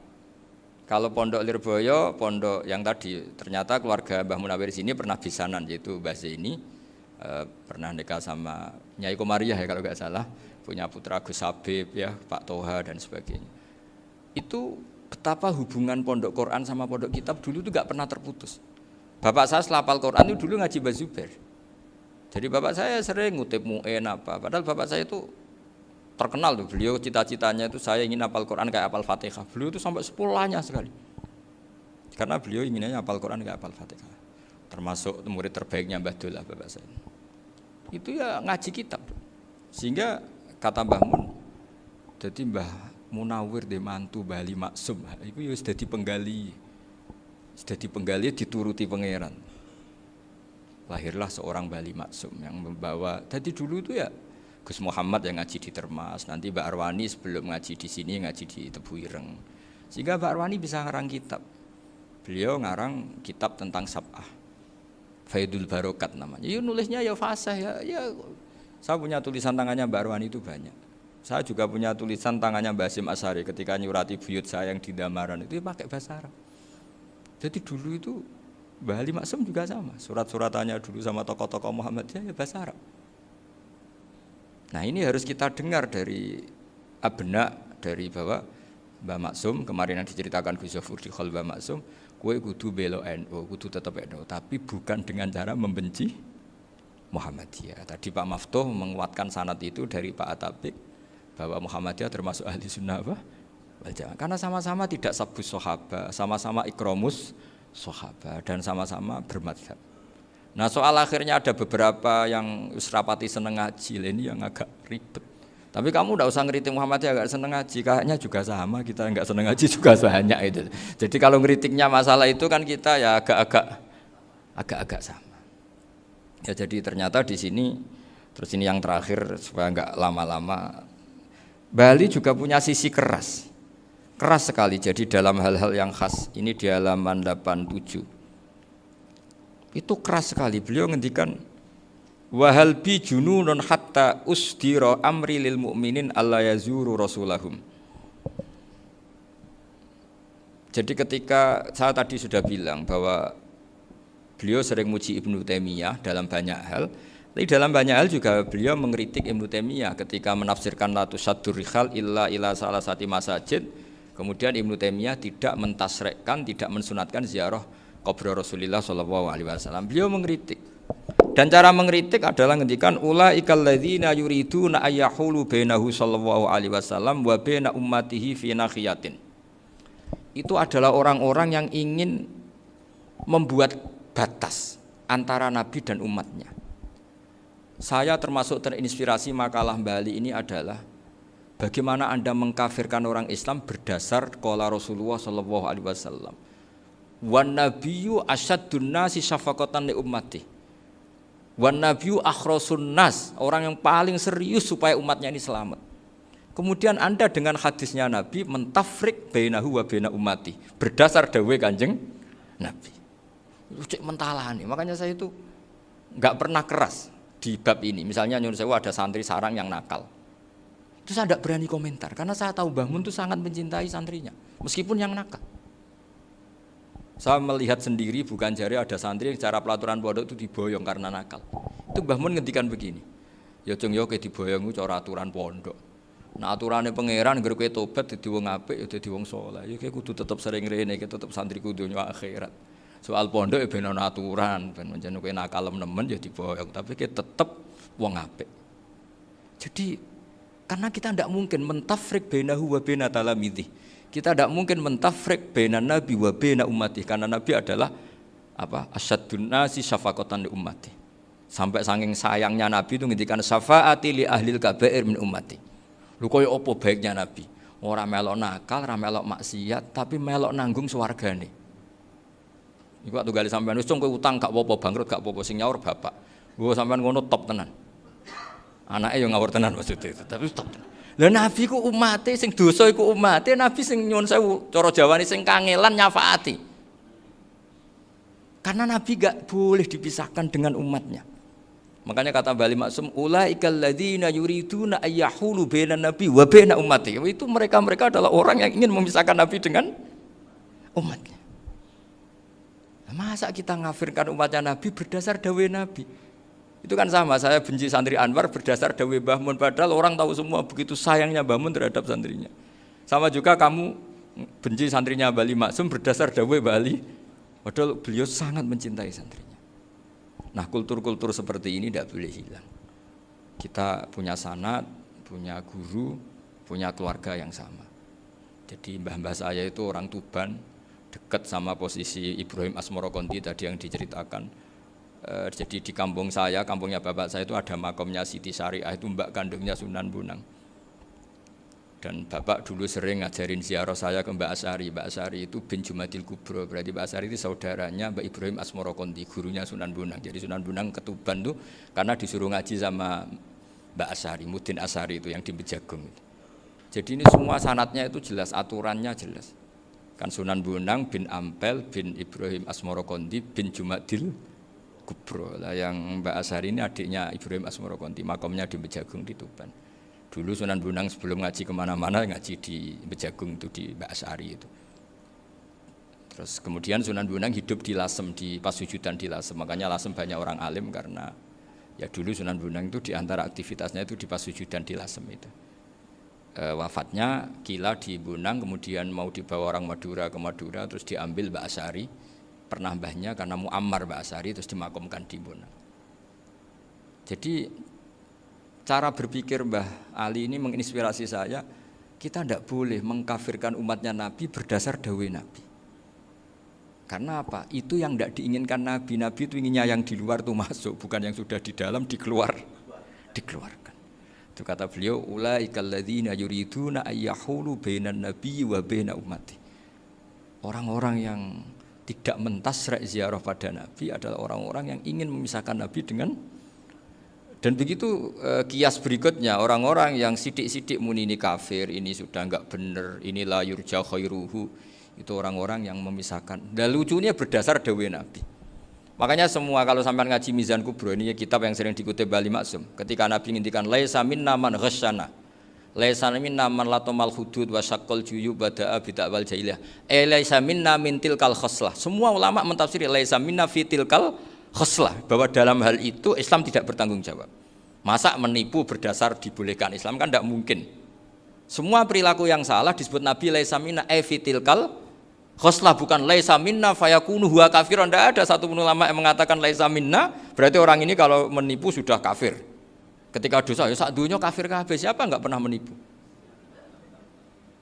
[SPEAKER 4] Kalau Pondok Lirboyo, pondok yang tadi ternyata keluarga Mbah Munawir sini pernah bisanan yaitu Mbah Zaini. Pernah nikah sama Nyai Komariah ya kalau nggak salah, punya putra Gus Habib ya, Pak Toha dan sebagainya. Itu betapa hubungan pondok Quran sama pondok kitab dulu itu nggak pernah terputus. Bapak saya selapal Quran itu dulu ngaji Mbah Zubair. Jadi bapak saya sering ngutip mu'en apa, padahal bapak saya itu terkenal tuh, beliau cita-citanya itu saya ingin hafal Quran kayak hafal Fatihah. Beliau itu sampai sepulahnya sekali. Karena beliau inginnya hafal Quran kayak hafal Fatihah. Termasuk murid terbaiknya Mbah Dullah bapak saya. Itu ya ngaji kitab. Sehingga kata Mbah Mun, jadi Mbah Munawir de mantu Bali Maksum, itu ya sudah dipenggali. Sudah dipenggali dituruti pangeran. Lahirlah seorang Bali Maksum yang membawa. Jadi dulu itu ya Gus Muhammad yang ngaji di Termas, nanti Mbak Arwani sebelum ngaji di sini ngaji di Tebu Ireng. Sehingga Mbak Arwani bisa ngarang kitab. Beliau ngarang kitab tentang Sab'ah. Faidul Barokat namanya. Ya nulisnya ya fasih ya. Saya punya tulisan tangannya Mbak Arwani itu banyak. Saya juga punya tulisan tangannya Mbak Hasyim Asy'ari ketika nyurati buyut saya yang di Damaran itu pakai bahasa Arab. Jadi dulu itu Mbah Ali Maksum juga sama. Surat-suratannya dulu sama tokoh-tokoh Muhammadiyah ya bahasa Arab. Nah ini harus kita dengar dari abna, dari bahwa Mbah Maksum kemarin yang diceritakan Gus Zofur di Khol Mbah Maksum, kowe kudu belo NU, kudu tetep NU, tapi bukan dengan cara membenci Muhammadiyah. Tadi Pak Maftuh menguatkan sanad itu dari Pak Atabik bahwa Muhammadiyah termasuk ahli sunnah wal jamaah. Karena sama-sama tidak sabus sahabat, sama-sama ikromus sahabat dan sama-sama bermadzhab. Nah soal akhirnya ada beberapa yang rapati seneng ngaji, ini yang agak ribet. Tapi kamu tidak usah ngeritik Muhammadiyah agak seneng ngaji, kayaknya juga sama, kita nggak seneng ngaji juga banyak itu. Jadi kalau ngeritiknya masalah itu kan kita ya agak-agak sama. Ya jadi ternyata di sini, terus ini yang terakhir supaya nggak lama-lama, Bali juga punya sisi keras sekali. Jadi dalam hal-hal yang khas, ini di halaman 87, itu keras sekali. Beliau ngendikan, wahal bi jununun hatta usdira amri lil mu'minin alla yazuru rasulahum. Jadi ketika saya tadi sudah bilang bahwa beliau sering muji Ibnu Taimiyah dalam banyak hal, tapi dalam banyak hal juga beliau mengkritik Ibnu Taimiyah ketika menafsirkan la tusaddur rihal illa ila salasati masajid. Kemudian Ibnu Taimiyah tidak mentasrekkan, tidak mensunatkan ziarah kubur Rasulullah sallallahu alaihi wasallam. Beliau mengkritik. Dan cara mengkritik adalah ngendikan ulaikal ladzina yuriduna ayyahulu bainahu sallallahu alaihi wasallam wa baina ummatihi fi nakhiyatin. Itu adalah orang-orang yang ingin membuat batas antara Nabi dan umatnya. Saya termasuk terinspirasi makalah Bali ini adalah bagaimana Anda mengkafirkan orang Islam berdasar qala Rasulullah sallallahu alaihi wasallam. Wan nabiyyu asyaddun nasi syafaqatan li ummati. Wan nabiyyu akhrasun nas, orang yang paling serius supaya umatnya ini selamat. Kemudian Anda dengan hadisnya Nabi mentafrik bainahu wa baina ummati berdasar dawuh Kanjeng Nabi. Cek mentalani. Makanya saya itu enggak pernah keras di bab ini. Misalnya nyuwun sewu ada santri sarang yang nakal. Itu saya tidak berani komentar karena saya tahu Mbah Mun itu sangat mencintai santrinya meskipun yang nakal. Saya melihat sendiri, bukan jari ada santri yang cara pelaturan pondok itu diboyong karena nakal. Itu Mbah Mun ngendikan begini, ya cung yo ke diboyong itu cara aturan pondok. Nah aturannya pangeran ngger kowe tobat dadi wong apik ya dadi wong saleh. Ya kowe kudu tetep sering rene, tetep santri kudu dunya akhirat. Soal pondok ya ben ana aturan, ben menjen kowe nakal nemen ya diboyong, tapi kowe tetep wong apik. Jadi karena kita tidak mungkin mentafrik bainahu wa baina talamidhi. Kita tidak mungkin mentafrik baina nabi wa baina ummati karena nabi adalah apa? Asyaddun nasi syafaqatan li ummati. Sampai saking sayangnya nabi itu ngendikan syafaati li ahlil kabair min ummati. Lho koyo apa baiknya nabi? Ora melok nakal, ora melok maksiat, tapi melok nanggung swargane. Iku waktu gali sampean wis kowe utang gak apa-apa, bangkrut gak apa-apa, sing nyaur bapak. Gua sampean ngono top tenan. Anake yo ngawur tenan maksudnya itu, tapi top tenan. Lah nabi ku umate sing dosa iku umate, nabi sing nyuwun sewu cara Jawane sing kangelan nyafaati. Karena nabi gak boleh dipisahkan dengan umatnya. Makanya kata Bali Maksum, ulaikal ladzina yuriduna ayyahulu bainan nabi wa baina ummati. Itu mereka adalah orang yang ingin memisahkan nabi dengan umatnya. Masa kita ngafirkan umatnya nabi berdasar dawuh nabi? Itu kan sama, saya benci santri Anwar berdasar dawuh Mbah Mun, padahal orang tahu semua begitu sayangnya Mbah Mun terhadap santrinya. Sama juga kamu benci santrinya Bali Maksum berdasar dawuh Bali, padahal beliau sangat mencintai santrinya. Nah kultur-kultur seperti ini tidak boleh hilang. Kita punya sanad, punya guru, punya keluarga yang sama. Jadi mbah-mbah saya itu orang Tuban, dekat sama posisi Ibrahim Asmorokonti tadi yang diceritakan. Jadi di kampung saya, kampungnya bapak saya itu ada makomnya Siti Syariah, itu mbak kandungnya Sunan Bonang. Dan bapak dulu sering ngajarin ziarah saya ke Mbak Asyari. Mbak Asyari itu bin Jumadil Kubro, berarti Mbak Asyari itu saudaranya Mbak Ibrahim Asmorokonti, gurunya Sunan Bonang. Jadi Sunan Bonang ke Tuban tuh karena disuruh ngaji sama Mbak Asyari, Mudin Asyari itu yang di Bejagung. Jadi ini semua sanatnya itu jelas, aturannya jelas. Kan Sunan Bonang bin Ampel bin Ibrahim Asmorokonti bin Jumadil Kubro lah, yang Mbak Asyari ini adiknya Ibrahim Asmorokonti, makomnya di Bejagung di Tuban. Dulu Sunan Bonang sebelum ngaji kemana-mana ngaji di Bejagung itu di Mbak Asyari itu. Terus kemudian Sunan Bonang hidup di Lasem, di Pasujudan di Lasem, makanya Lasem banyak orang alim karena ya dulu Sunan Bonang itu di antara aktivitasnya itu di Pasujudan di Lasem itu. wafatnya kila di Bonang, kemudian mau dibawa orang Madura ke Madura, terus diambil Mbak Asyari, pernah mbahnya karena Muammar Mbak Asyari, terus dimakamkan di Bonang. Jadi cara berpikir Mbah Ali ini menginspirasi saya. Kita tidak boleh mengkafirkan umatnya Nabi berdasar dawai Nabi. Karena apa? Itu yang tidak diinginkan Nabi. Nabi itu inginnya yang di luar itu masuk, bukan yang sudah di dalam dikeluarkan. Itu kata beliau, ulaikal ladzina yuriduna ayyahulu bainan nabiyyi wa baina ummati. Orang-orang yang tidak mentasrek ziarah pada Nabi adalah orang-orang yang ingin memisahkan Nabi dengan. Dan begitu kias berikutnya, orang-orang yang sidik-sidik muni ini kafir, ini sudah enggak benar, ini la yurja khairuhu, itu orang-orang yang memisahkan. Dan lucunya berdasar dawai Nabi. Makanya semua kalau sampai ngaji Mizan Kubro, ini kitab yang sering dikutip Bali Maksum, ketika Nabi ngintikan laisa minna man ghasyana, laisa minna man latomal hudud wa syaqqal juyub bada'a bid'awal jahiliyah, laisa minna min tilkal khoslah. Semua ulama mentafsiri laisa minna fi tilkal khoslah, bahwa dalam hal itu Islam tidak bertanggung jawab. Masa menipu berdasar dibolehkan Islam, kan tidak mungkin. Semua perilaku yang salah disebut Nabi laisa minna fi tilkal khoslah, bukan laisa minna fayakunu huwa kafir. Tidak ada satu ulama yang mengatakan laisa minna berarti orang ini kalau menipu sudah kafir. Ketika dosa ya sak dunya kafir kabeh. Siapa enggak pernah menipu?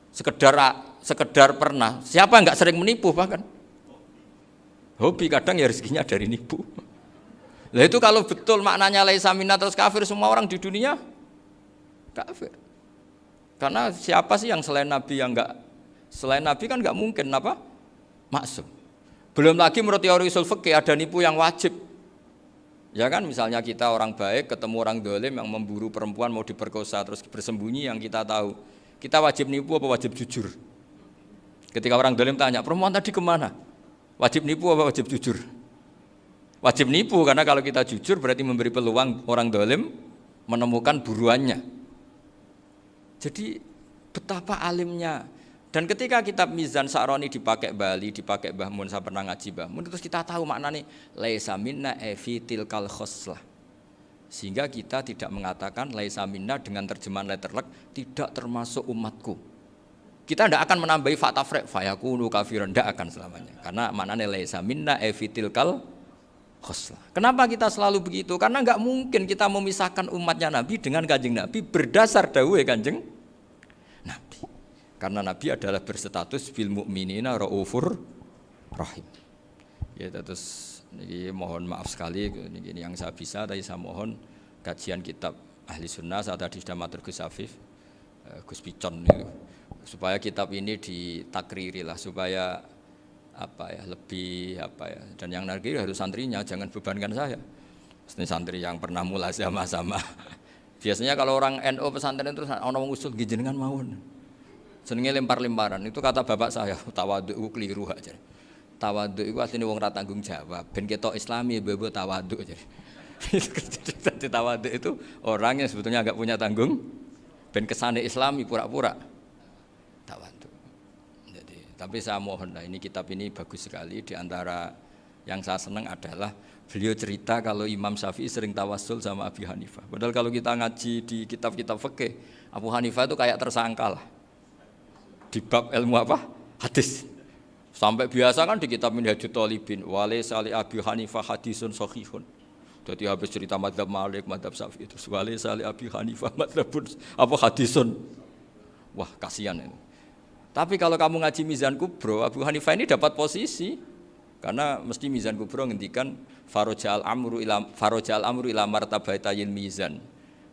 [SPEAKER 4] Sekedar pernah. Siapa enggak sering menipu bahkan? Hobi kadang ya rezekinya dari nipu. Lah itu kalau betul maknanya laisa minna terus kafir, semua orang di dunia kafir. Karena siapa sih yang selain Nabi yang enggak, selain Nabi kan enggak mungkin apa? Maksum. Belum lagi menurut teori usul fikih ada nipu yang wajib. Ya kan, misalnya kita orang baik ketemu orang dolim yang memburu perempuan mau diperkosa terus bersembunyi, yang kita tahu, kita wajib nipu apa wajib jujur? Ketika orang dolim tanya, perempuan tadi kemana? Wajib nipu apa wajib jujur? Wajib nipu, karena kalau kita jujur berarti memberi peluang orang dolim menemukan buruannya. Jadi betapa alimnya. Dan ketika kitab Mizan Sa'roni dipakai Bali, dipakai Mbah Mun, saya pernah ngaji Mbah Mun, terus kita tahu maknanya laisa minna fi tilkal khoslah. Sehingga kita tidak mengatakan laisa minna dengan terjemahan letterlek tidak termasuk umatku. Kita tidak akan menambahi fa tafriq fayakunu kafiran, tidak akan selamanya. Karena maknanya laisa minna fi tilkal khoslah. Kenapa kita selalu begitu? Karena enggak mungkin kita memisahkan umatnya Nabi dengan Kanjeng Nabi berdasar dawuh Kanjeng Nabi. Karena Nabi adalah berstatus bil mukminina raufur rahim. Ya, terus ini mohon maaf sekali ini yang saya bisa, tapi saya mohon kajian kitab Ahli Sunnah saat tadi sudah matur Gus Afif, Gus Picon itu, supaya kitab ini ditakriri lah, supaya apa ya, lebih apa ya, dan yang nakriri harus santrinya, jangan bebankan saya. Ini santri yang pernah mulai sama-sama. Biasanya kalau orang NU pesantren terus ana wong usul nggih jenengan mawon. Senenge lempar-lemparan, itu kata bapak saya, tawadhu itu keliru aja. Tawadhu itu aslinya wong ra tanggung jawab, ben ketok Islami bebo tawadhu aja. Jadi tawadhu itu orang yang sebetulnya agak punya tanggung, ben kesane Islami pura-pura tawadhu. Jadi, tapi saya mohon lah, ini kitab ini bagus sekali. Di antara yang saya senang adalah beliau cerita kalau Imam Syafi'i sering tawassul sama Abi Hanifah. Padahal kalau kita ngaji di kitab-kitab fikih, Abu Hanifah itu kayak tersangka lah. Di bab ilmu apa? Hadis. Sampai biasa kan di kitab Minhajut Thalibin, walaysa li Abi Hanifah hadisun sahihun. Jadi habis cerita madzhab Malik, madzhab Syafi'i itu walaysa li Abi Hanifah madzhabun apa hadisun. Wah, kasihan ini. Tapi kalau kamu ngaji Mizan Kubro, Abu Hanifah ini dapat posisi. Karena mesti Mizan Kubro ngendikan farajal amru ila martabatayil mizan.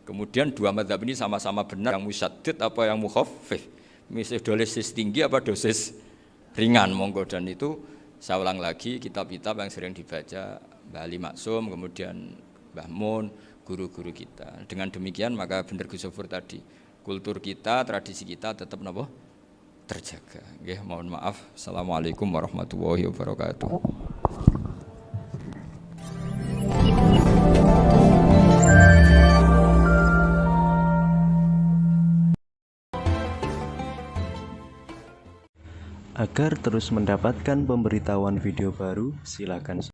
[SPEAKER 4] Kemudian dua madzhab ini sama-sama benar, yang musyaddid apa yang mukhaffif. Misalnya dosis tinggi apa dosis ringan, monggo. Dan itu saya ulang lagi, kitab-kitab yang sering dibaca Mbah Ali Maksum, kemudian Mbah Mun, guru-guru kita. Dengan demikian maka benar Gus Sofur tadi, kultur kita, tradisi kita tetap napa? Terjaga. Nggih, mohon maaf. Assalamualaikum warahmatullahi wabarakatuh.
[SPEAKER 2] Agar terus mendapatkan pemberitahuan video baru, silakan